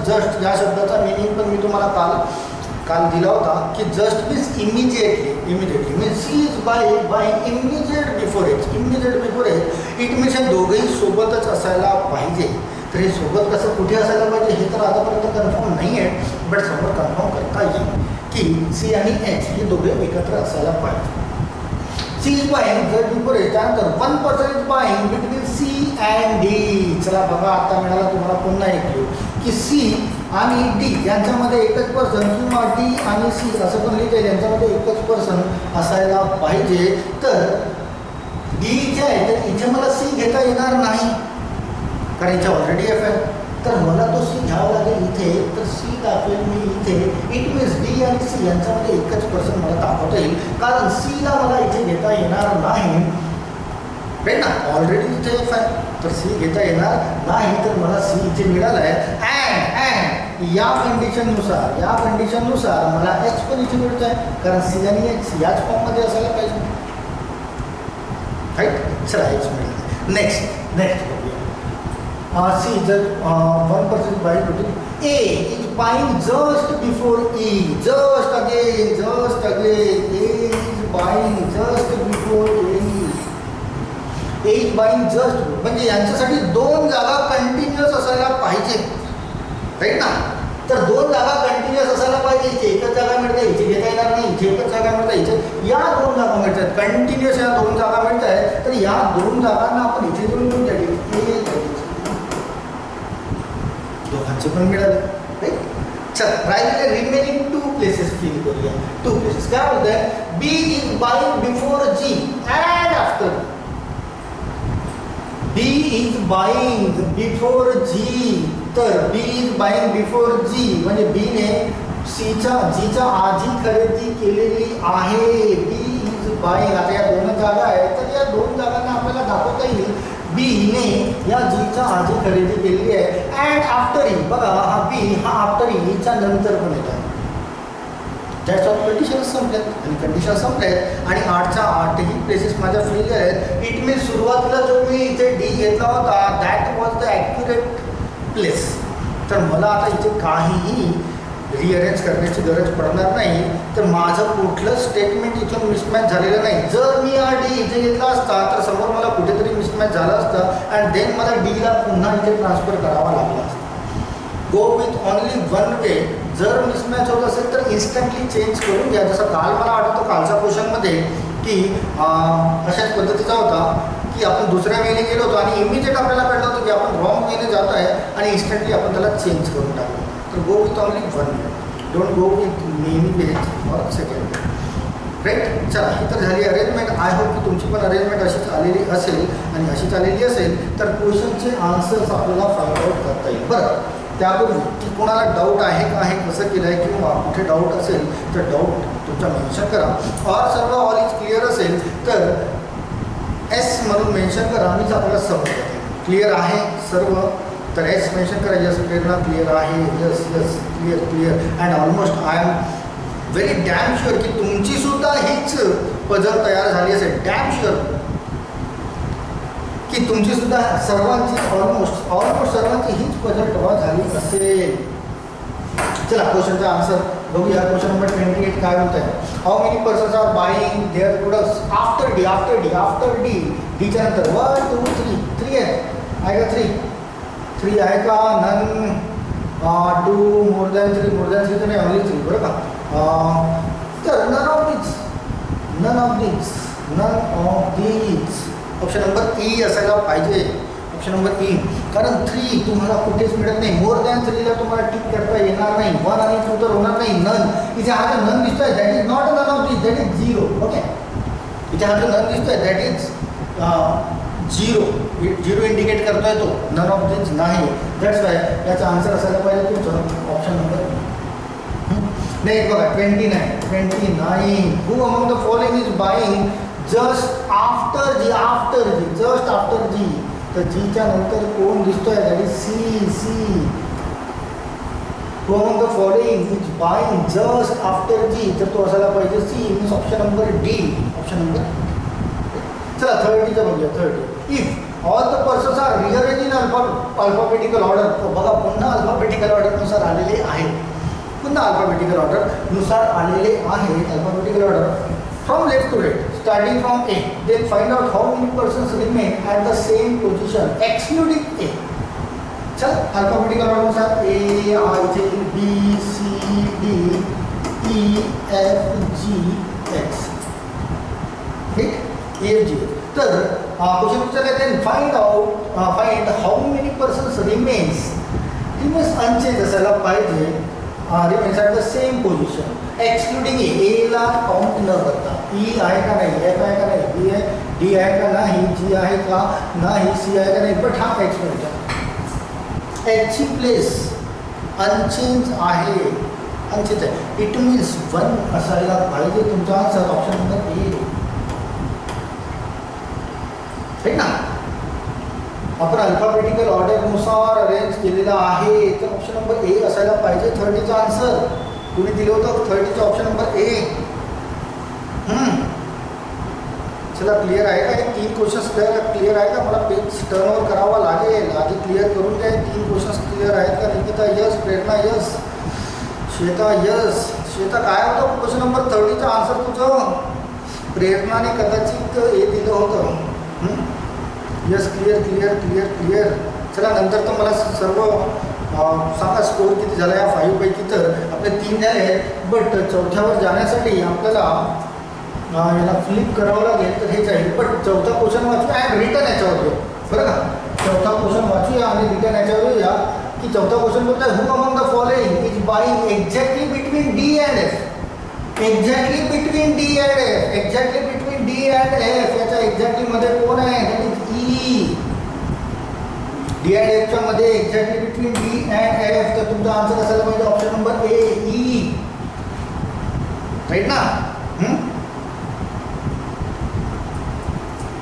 Speaker 1: या शब्दाचा मिनिंग पण मी तुम्हाला काल दिला होता की just means immediately means C is buying immediate before H. It means हे दोघंही सोबतच असायला पाहिजे. तर हे सोबत कसं कुठे असायला पाहिजे हे तर आतापर्यंत कन्फर्म नाही आहे, बट समोर कन्फर्म करता येईल की सी आणि H हे दोघे एकत्र असायला पाहिजे. C is buying just before H. त्यानंतर 1 person is buying between C and D. चला बघा आता मिळाला तुम्हाला पुन्हा एक क्लू की सी आणि डी यांच्यामध्ये एकच पर्सन किंवा डी आणि सी असं पण लिहिता येईल, यांच्यामध्ये एकच पर्सन असायला पाहिजे. तर डी जे आहे तर इथे मला सी घेता येणार नाही कारण इथे ऑलरेडी F आहे, तर मला तो सी घ्यावा लागेल इथे. तर सी दाखवेल मी इथे. इट मीन्स डी आणि सी यांच्यामध्ये एकच पर्सन मला दाखवता येईल कारण सीला मला इथे घेता येणार नाही राईट ना. ऑलरेडी इथे F आहे तर सी घेता येणार नाही, तर मला सी इथे मिळाला आहे. अँड या कंडिशननुसार मला H पण इथे मिळत आहे कारण सी आणि H याच फॉर्ममध्ये असायला पाहिजे राईट. चला H मिळालं. नेक्स्ट बघूया. C जर 1 person is buying between A is buying just before E. Just again A is buying just before A. A is buying just म्हणजे यांच्यासाठी 2 जागा कंटिन्युअस असायला पाहिजे राईट ना. तर 2 जागा कंटिन्युअस असायला पाहिजे. इथे एकच जागा मिळते, इथे घेता येणार नाही, इथे एकच जागा मिळते, इथे या 2 जागा मिळतात कंटिन्युअस. या 2 जागा मिळत आहेत तर या 2 जागांना आपण इथे देऊन घेऊन द्या दोघांचे पण मिळाले राईट. चल राहिलेले रिमेनिंग 2 प्लेसेस फिल करूया. 2 प्लेसेस काय होतं? B is buying before G and after. B is buying before G, तर B is buying before G म्हणजे बी ने जीच्या आधी खरेदी केलेली आहे. B is buying. आता या 2 जागा आहेत तर या 2 जागांना आपल्याला दाखवता येईल बी ने या जीच्या आधी खरेदी केलेली आहे. अँड आफ्टर ई, बघा हा बी हा आफ्टर ईच्या नंतर पण येत आहे. त्याच्या कंडिशन संपल्यात आणि कंडिशन संपल्यात आणि 8च्या 8ही प्लेसेस माझ्या फिल आहेत. इट मीन्स सुरुवातीला जो मी इथे डी घेतला होता that was the accurate place. तर मला आता इथे काहीही रिअरेंज करण्याची गरज पडणार नाही. तर माझं कुठलं स्टेटमेंट इथून मिसमॅच झालेलं नाही. जर मी हा डी इथे घेतला असता तर समोर मला कुठेतरी मिसमॅच झाला असता अँड देन मला डीला पुन्हा इथे ट्रान्सफर करावा लागला असता. Go with only one way. जर मिसमॅच होत असेल तर इन्स्टंटली चेंज करून घ्या. जसं काल मला आठवतं कालच्या क्वेश्चनमध्ये की अशाच पद्धतीचा होता की आपण दुसऱ्या वेने गेलो होतो आणि इमिजिएट आपल्याला कळलं होतं की आपण रॉंग वेने जात आहे आणि इन्स्टंटली आपण त्याला चेंज करून टाकलं. तर go with only one way. Don't go with many ways और सेकंड वे. राईट. चला ही तर झाली अरेंजमेंट. आय होप की तुमची पण अरेंजमेंट अशीच आलेली असेल आणि अशीच आलेली असेल तर क्वेश्चनचे आन्सर्स आपल्याला फाइंड आउट करता येईल. बरं त्यापूर्वी की कोणाला डाऊट आहे का आहे कसं केलं आहे किंवा कुठे डाऊट असेल तर डाऊट तुमचा मेन्शन करा. और सर्व ऑल इज क्लिअर असेल तर एस म्हणून मेन्शन करा मीच आपल्याला समजतं. क्लिअर आहे सर्व तर एस मेन्शन करा. यस प्रेरणा क्लिअर आहे. Yes yes clear clear and almost I am very damn sure की तुमची सुद्धा हीच पझल तयार झाली असेल. डॅम शुअर की तुमची सुद्धा सर्वांची ऑलमोस्ट सर्वांची हीच पझल तयार झाली असेल. चला क्वेश्चनचा आन्सर बघूया. क्वेश्चन नंबर 28 काय होत आहे. How many persons are buying there products after D after D after D. डीच्या नंतर 1 2 3 3 आहे का 3 आहे का. नन 2 मोर दॅन 3 तर नाही ओनली 3 बरं का. तर none of these option number E असायला पाहिजे. Option number E. कारण 3 तुम्हाला कुठेच मिळत नाही. मोर दॅन 3ला तुम्हाला टिक करता येणार नाही. 1 आणि 2 तर होणार नाही. नन इथे हा जो नन दिसतोय that is not a none of these that is 0. Okay इथे हा जो नन दिसतोय दॅट इज 0 इंडिकेट करतोय तो. नन ऑफ दीज नाही. दॅट्स वाय याचा आन्सर असायला पाहिजे तुमचं ऑप्शन नंबर नाही. बघा 29. Who among the following is buying just after G. तर जीच्या नंतर कोण दिसतोय that is C. Who among the following is buying just after G तर तो असायला पाहिजे C. Means option number D. Option number चला 30चं बघूया. 30 if all the persons are rearrange in alphabetical order. बघा पुन्हा अल्फाबेटिकल ऑर्डरनुसार आलेले आहेत. Alphabetical order from left to right, starting from A. Then find out how many persons remain at the same position excluding A. चल alphabetical order नुसार A, I, J, B, C, D, E, F, G, H. ठीक? E, F, G. तर question विचारले then find how many persons remains unchanged असायला पाहिजे. remains at the same position excluding A ला count न करता. E आहे का नाही, F आहे का नाही, B आहे, D आहे का नाही, G आहे का नाही, C आहे का नाही. बट हा एक्सपेरिमेंट आहे. H ची प्लेस अनचेंज आहे. इट मीन्स 1 असायला पाहिजे तुमचा आन्सर ऑप्शन नंबर ए. ठीक ना. आपण अल्फाबेटिकल ऑर्डरनुसार अरेंज केलेला आहे तर ऑप्शन नंबर ए असायला पाहिजे. 30चा आन्सर तुम्ही दिलं होतं 30चा ऑप्शन नंबर ए. चला क्लिअर आहे का. हे 3 क्वेश्चन्स क्लिअर आहे का. मला पेज टर्न ओव्हर करावा लागेल. आधी क्लिअर करून घ्या. 3 क्वेश्चन्स क्लिअर आहेत का. निकिता यस, प्रेरणा यस, श्वेता यस. श्वेता काय होतं क्वेश्चन नंबर 30चा आन्सर तुझं. प्रेरणाने कदाचित हे दिलं होतं. Yes clear. चला नंतर तर मला सर्व सांगा स्कोर किती झाला या 5 पैकी. तर आपले 3 झाले आहेत. बट चौथ्यावर जाण्यासाठी आपल्याला याला फ्लिप करावं लागेल. तर हेच आहे. बट चौथा क्वेश्चन वाचूया आणि रिटर्न याच्यावर येऊ बरं का. चौथा क्वेश्चन वाचूया आणि रिटर्न याच्यावर येऊया की चौथा क्वेश्चन बोलतो who among the following is buying exactly between D and F. Exactly between D and F. याच्या एक्झॅक्टली मध्ये कोण आहे that is E. D and एफच्या मध्ये exactly between D and F. तर तुमचा आन्सर असायला पाहिजे option number A E. Right ना.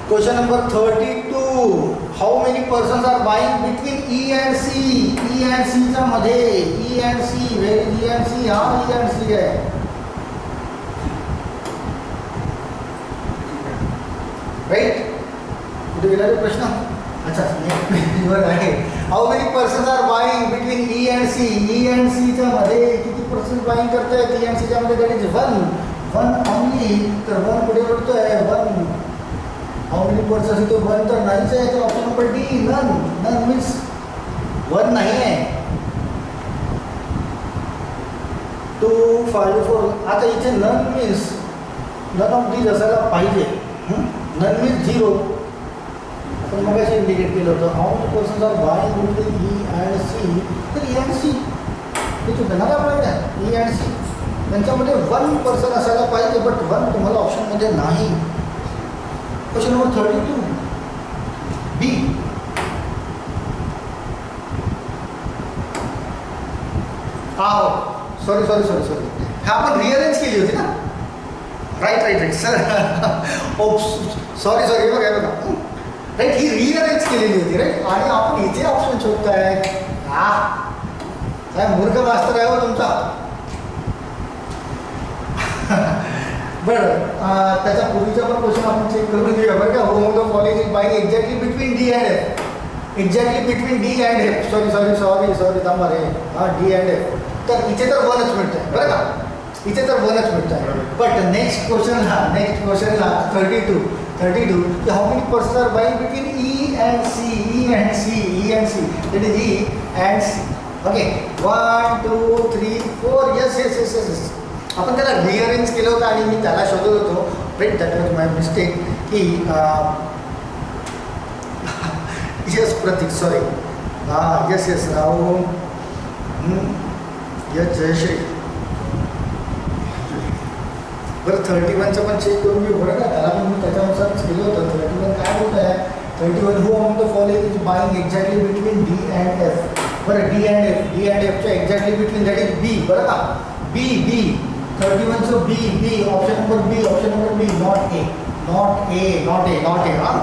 Speaker 1: Question number 32 how many persons are buying between E and C. E and सीच्या मध्ये E and C. Where is E and C. हा E and C आहे. Right. कुठे गेला तो प्रश्न. अच्छा नेक्स्ट पेजवर आहे. How many persons are buying between E and C. E and सीच्या मध्ये किती पर्सेंट बाईंग करतायत? ई अँड सीच्या मध्ये दॅट इज वन ओनली. तर वन पुढे पडतोय वन. हाऊ मेनी पर्सेंट येतो वन तर नाहीच आहे. तर option number D none. None means one नाही आहे. 2, 5, 4. आता इथे none means none of these असायला पाहिजे. None means 0. आपण मग असे इंडिकेट केलं होतं. How many persons are buying between E and C. तर ई अँड सी हे चुकलं ना आपल्याला. ई अँड सी त्यांच्यामध्ये वन पर्सन असायला पाहिजे. बट वन तुम्हाला ऑप्शनमध्ये नाही. क्वेश्चन नंबर 32 बी. सॉरी हा आपण रिअरेंज केली होती ना. Right sir. सॉरी हे बघा राईट. ही रिअरेंज केलेली होती राईट. आणि आपण इथे ऑप्शन शोधताय. काय मूर्ख मास्तर आहे हो तुमचा. बरं त्याच्या पूर्वीचा पण क्वेश्चन आपण चेक करून घेऊया बरं का. Home of the following is buying exactly between D and F. Exactly between D and F. Sorry थांबा रे. D and F. तर इथे तर वनच मिळत आहे बरं का. इथे तर वनच मिळत आहे. बट नेक्स्ट क्वेश्चनला 32 की how many person are buying between E and C. That is E and C. Okay 1, 2, 3, 4. Yes. आपण त्याला रिअरेंज केलं होतं आणि मी त्याला शोधत होतो. Right that was my mistake की yes Prateek sorry. Yes Rahu. Yes Jayashree. बरं 31चं पण चेक करून घेऊ बरं का. त्याला पण मी त्याच्यानुसारच केलं होतं. 31 काय होत आहे. 31 who on the following is buying exactly between D and F. बरं डी अँड एफच्या exactly between that is B बरं का. बी 31चं B. Option number B. Not A. हां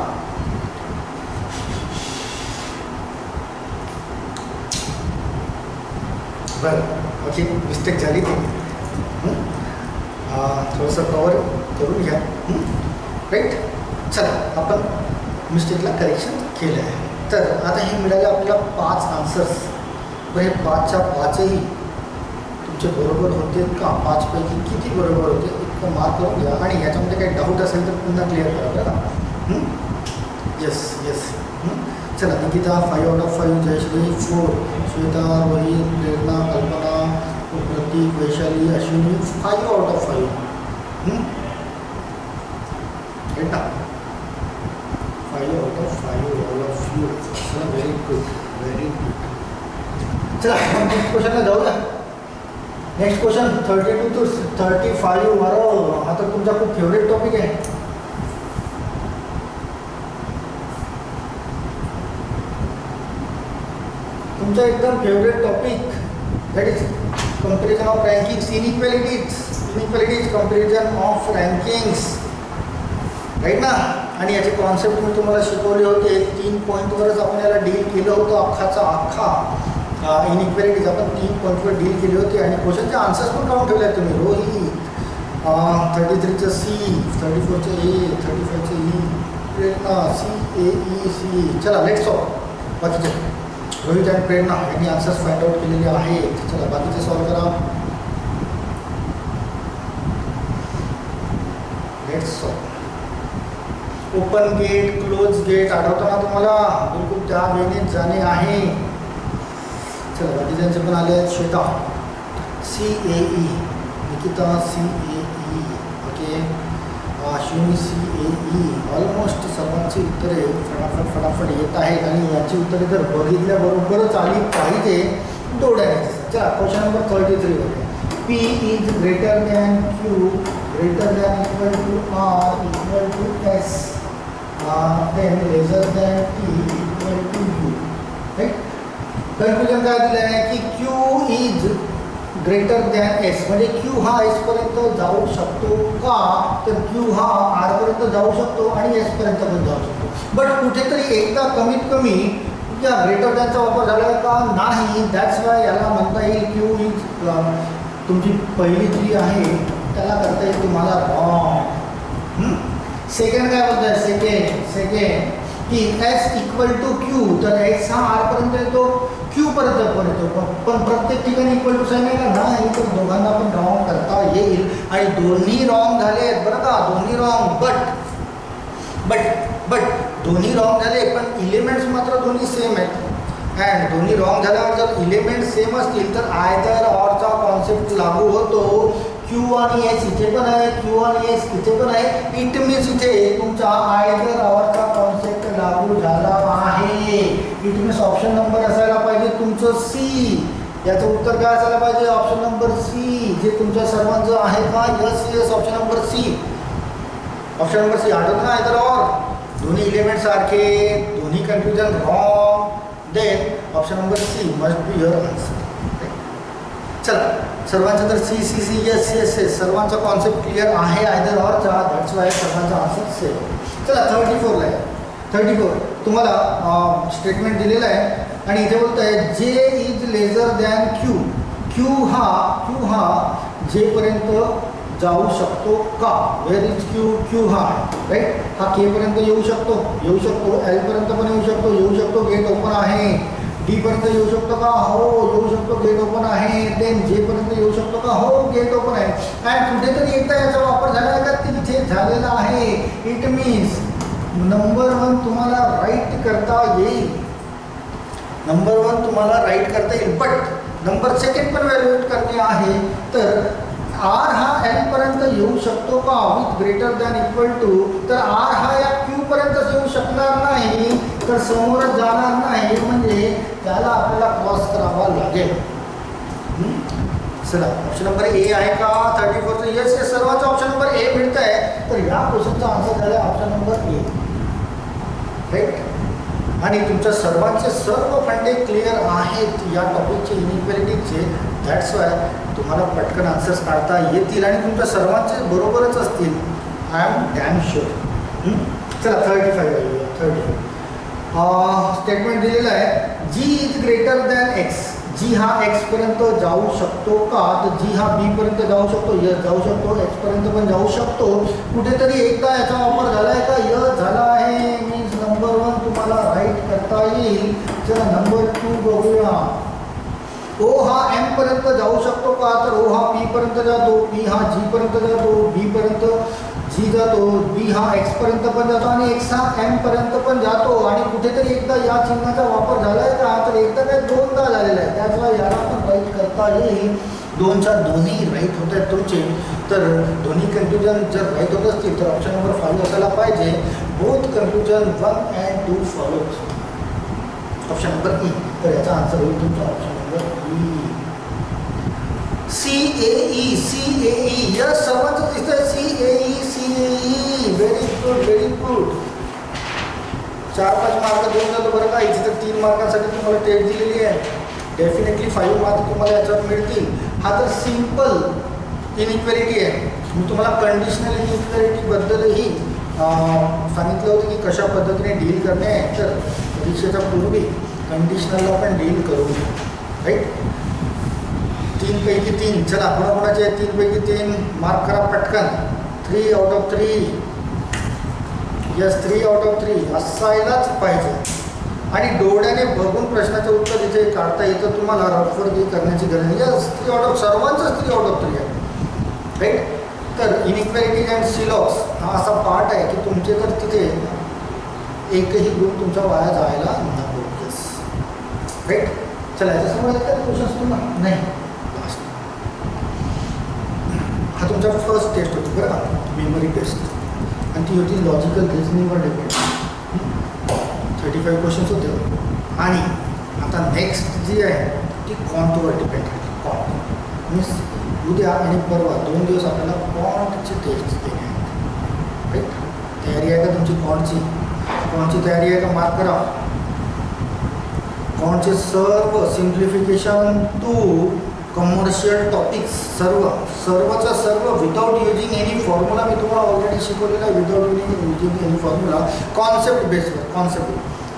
Speaker 1: बरं ओके. मिस्टेक झाली ती. थोडंसं कवर करून घ्या. राईट. चला आपण मिस्टेकला करेक्शन केलं आहे. तर आता हे मिळाले आपल्याला 5 आन्सर्स. बरं हे 5च्या 5ही तुमचे बरोबर होते का? 5 पैकी किती बरोबर होते इतकं मार्क करून घ्या. आणि ह्याच्यामध्ये काही डाऊट असेल तर पुन्हा क्लिअर करा बरं का. येस. चला Nikita 5 out of 5. Jayashree 4. Shweta, Rohit, Prerna, Kalpana, Pratik, Vaishali, Ashwini 5 out of 5. Right ना. 5 out of 5 all of you. चला व्हेरी गुड. चला नेक्स्ट क्वेश्चनला जाऊया. Next question 32 to 35. बरं हा तर तुमचा खूप फेवरेट टॉपिक आहे. तुमचा एकदम favourite topic that is comparison of rankings. Inequalities comparison of rankings. Right ना. आणि याचे कॉन्सेप्ट मी तुम्हाला शिकवले होते. 3 पॉईंटवरच आपण याला डील केलं होतं. अख्खा इनइक्वॅलिटीज आपण 3 पॉईंटवर डील केली होती. आणि क्वेश्चनचे आन्सर्स पण काढून ठेवले आहेत तुम्ही. रोहित 33चं सी, 34चं ए, 35चं ई, प्रेरणा CAECE. चला लेट्स सॉल्व बाकीचे. रोहित आणि प्रेरणा यांनी आन्सर्स फाइंड आउट केलेले आहेत. चला बाकीचे सॉल्व करा. Let's solve. Open gate, close gate आठवतं ना तुम्हाला? बिलकुल त्या वेळेने जाणे आहे. चला बाकीच्यांचे पण आले आहेत. Shweta CAE, Nikita CAE. Okay Ashwini CAE. Almost सर्वांची उत्तरे फटाफट येत आहेत. आणि याची उत्तरे जर बघितल्याबरोबरच आली पाहिजे दौड्याने. चला क्वेश्चन नंबर 33 बघा. P is greater than Q greater than equal to R equal to S then lesser than T equal to U. Right? Conclusion काय दिलं आहे की Q is greater than S. म्हणजे Q हा S पर्यंत जाऊ शकतो का? तर Q हा R पर्यंत जाऊ शकतो आणि S पर्यंत पण जाऊ शकतो. बट कुठेतरी एकदा कमीत कमी या ग्रेटर दॅनचा वापर झाला का नाही. दॅट्स वाय याला म्हणता येईल Q इज तुमची पहिली जी आहे त्याला करता येईल तुम्हाला रॉंग. सेकंड काय बोलतोय? सेकंड की एस इक्वल टू क्यू, तर एक्स हा आर पर्यंत येतो, क्यू पर्यंत पण येतो, पण प्रत्येक ठिकाणी इक्वल टू साईन आहे का नाही, तर दोघांना पण रॉंग करता येईल आणि दोन्ही रॉंग झाले बरं का, दोन्ही रॉंग. बट दोन्ही रॉंग झाले पण इलिमेंट्स मात्र दोन्ही सेम आहेत. अँड दोन्ही रॉंग झाल्यावर जर इलिमेंट सेम असतील तर आयदर ऑरचा कॉन्सेप्ट लागू होतो. क्यू आणि एस इथे पण आहे, क्यू आणि एस इथे पण आहे, इट मीन्स इथे तुमचा आयदर ऑरचा कॉन्सेप्ट लागू झाला आहे. इट मीन्स ऑप्शन नंबर असायला पाहिजे तुमचं सी. याचं उत्तर काय असायला पाहिजे, ऑप्शन नंबर सी, जे तुमच्या सर्वांचं आहे का, yes option number C. Option number C आठवत ना, आयदर ऑर, दोन्ही इलिमेंट सारखे, दोन्ही confusion wrong, then option number C must be your answer. चला सर्वांचं तर C C C yes yes yes, सर्वांचा कॉन्सेप्ट क्लिअर आहे आयदर ऑरचा, दॅट्स वाय सर्वांचा आन्सर सेम. चला 34ला आहे. 34 तुम्हाला स्टेटमेंट दिलेलं आहे आणि इथे बोलत आहे जे is laser than Q. Q हा जेपर्यंत जाऊ शकतो का, वेअर इज क्यू, क्यू हा राईट, हा के पर्यंत येऊ शकतो, एल पर्यंत पण येऊ शकतो, गेट ओपन आहे. डी पर्यंत येऊ शकतो का, हो येऊ शकतो, गेट ओपन आहे. देन जे पर्यंत येऊ शकतो का, हो गेट ओपन आहे. अँड कुठेतरी एकदा याचा वापर झाला आहे का, तिथे झालेला आहे. इट मीन्स नंबर 1 तुम्हाला राईट करता येईल, नंबर 1 तुम्हाला राईट करता येईल, बट नंबर 2 पण व्हॅल्युएट करणे आहे. तर आर हा एल पर्यंत येऊ शकतो का with greater than equal to, तर आर हा या क्यू पर्यंतच येऊ शकणार नाही, तर समोरच जाणार नाही, म्हणजे त्याला आपल्याला क्रॉस करावा लागेल. चला ऑप्शन नंबर ए आहे का 34चं, येस सर्वांचा ऑप्शन नंबर ए मिळत आहे. तर या क्वेश्चनचा आन्सर झाला ऑप्शन नंबर ए राईट. आणि तुमच्या सर्वांचे सर्व फंडे क्लिअर आहेत या टॉपिकचे, इनइक्वॅलिटीचे, दॅट्स वाय तुम्हाला पटकन आन्सर्स काढता येतील आणि तुमच्या सर्वांचे बरोबरच असतील, आय एम डॅम शुअर. चला 35 स्टेटमेंट दिलेलं आहे, जी इज ग्रेटर दॅन एक्स. जी हा एक्स पर्यंत जाऊ शकतो का, तर जी हा बी पर्यंत जाऊ शकतो, यस जाऊ शकतो, एक्स पर्यंत पण जाऊ शकतो. कुठेतरी एकदा याचा वापर झाला आहे का, यस झाला आहे, मीन्स नंबर 1 तुम्हाला राईट करता येईल. चला नंबर 2 बघूया. ओ हा एम पर्यंत जाऊ शकतो का, तर ओ हा पी पर्यंत जातो, पी हा जी पर्यंत जातो, बी पर्यंत जी जातो, बी हा एक्स पर्यंत पण जातो आणि एक्स हा एम पर्यंत पण जातो. आणि कुठेतरी एकदा या चिन्हाचा वापर झाला आहे का, तर एकदा काय दोनदा झालेला आहे, त्याचवेळी याला पण राईट करता येईल. 2च्या दोन्ही राईट होत आहेत तुमचे, तर दोन्ही कन्फ्युजन जर राईट होत असतील तर ऑप्शन नंबर 5 असायला पाहिजे. Both confusion 1 and 2 follow, option number E. तर याचा आन्सर होईल तुमचा option number E. CAE yes सर्वांचं दिसतंय, CAE व्हेरी गुड. 4-5 मार्क देऊन जातो बरं का. इथे तर 3 मार्कांसाठी तुम्हाला टेस्ट दिलेली आहे, डेफिनेटली 5 मार्क तुम्हाला याच्यात मिळतील. हा तर सिम्पल इनइक्वॅलिटी आहे. मी तुम्हाला कंडिशनल इनइक्वॅलिटीबद्दलही सांगितलं होतं की कशा पद्धतीने डील करणे आहे. तर परीक्षेच्या पूर्वी कंडिशनलला पण डील करू राईट. 3 पैकी 3, चला कोणाकोणाचे 3 पैकी 3 मार्क करा पटकन. 3 out of 3, yes 3 out of 3 असायलाच पाहिजे. आणि डोळ्याने बघून प्रश्नाचं उत्तर इथे काढता येतं तुम्हाला, रफवर्दी करण्याची गरज नाही. यस 3 out of, सर्वांचंच 3 out of 3 आहे राईट. तर इनइक्वॅलिटीज अँड सिलॉक्स हा असा पार्ट आहे की तुमचे तर तिथे एकही गुण तुमचा वाया जायला नको. Yes right. चला याच्यासमोर काय क्वेश्चन्स तुम्हाला नाही, हा तुमचा फर्स्ट टेस्ट होती बरं का, मेमरी टेस्ट, आणि ती होती लॉजिकल रिझनिंगवर डिपेंड. 35 क्वेश्चन्स होते. आणि आता नेक्स्ट जी आहे ती क्वांटवर डिपेंड आहे. क्वांट मीन्स उद्या आणि परवा 2 दिवस आपल्याला क्वांटची टेस्ट देणे आहेत राईट. तयारी आहे का तुमची क्वांटची तयारी आहे का, मार्क करा. क्वांटचे सर्व सिम्प्लिफिकेशन टू कमर्शियल टॉपिक्स, सर्वच्या सर्व विदाउट युजिंग एनी फॉर्म्युला मी तुम्हाला ऑलरेडी शिकवलेला आहे. Without using any formula, concept बेसवर.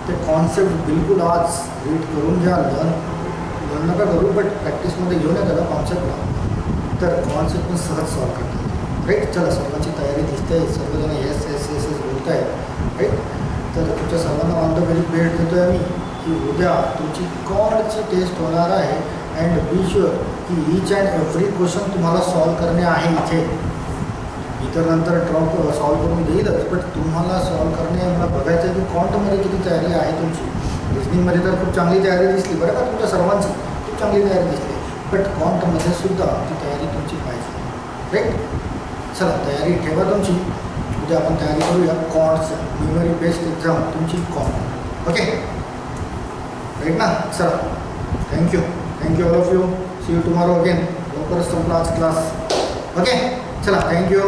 Speaker 1: ते कॉन्सेप्ट बिलकुल आज रीड करून घ्या. लर्न नका करू, बट प्रॅक्टिसमध्ये घेऊन या त्याला कॉन्सेप्टला, तर कॉन्सेप्ट पण सहज सॉल्व करतात राईट. चला सर्वांची तयारी दिसते, सर्वजण येस बोलत आहेत राईट. तर तुमच्या सर्वांना की उद्या तुमची कॉन्टची टेस्ट होणार आहे. अँड बी शुअर की ईच अँड एव्हरी क्वेश्चन तुम्हाला सॉल्व करणे आहे इथे. इतर नंतर ड्रॉप सॉल्व करून देईलच, बट तुम्हाला सॉल्व करणे मला बघायचं आहे की कॉन्टमध्ये किती तयारी आहे तुमची. रिजनिंगमध्ये तर खूप चांगली तयारी दिसली बरं का, तुमच्या सर्वांची खूप चांगली तयारी दिसली, बट कॉन्टमध्ये सुद्धा ती तयारी तुमची पाहिजे. राईट. चला तयारी ठेवा तुमची. उद्या आपण तयारी करूया कॉन्टचं. मेमरी बेस्ड एक्झाम तुमची कॉन्ट. ओके राईट ना. चला thank you all of you. See you tomorrow again. लवकरच संपला आज क्लास. ओके चला थँक्यू.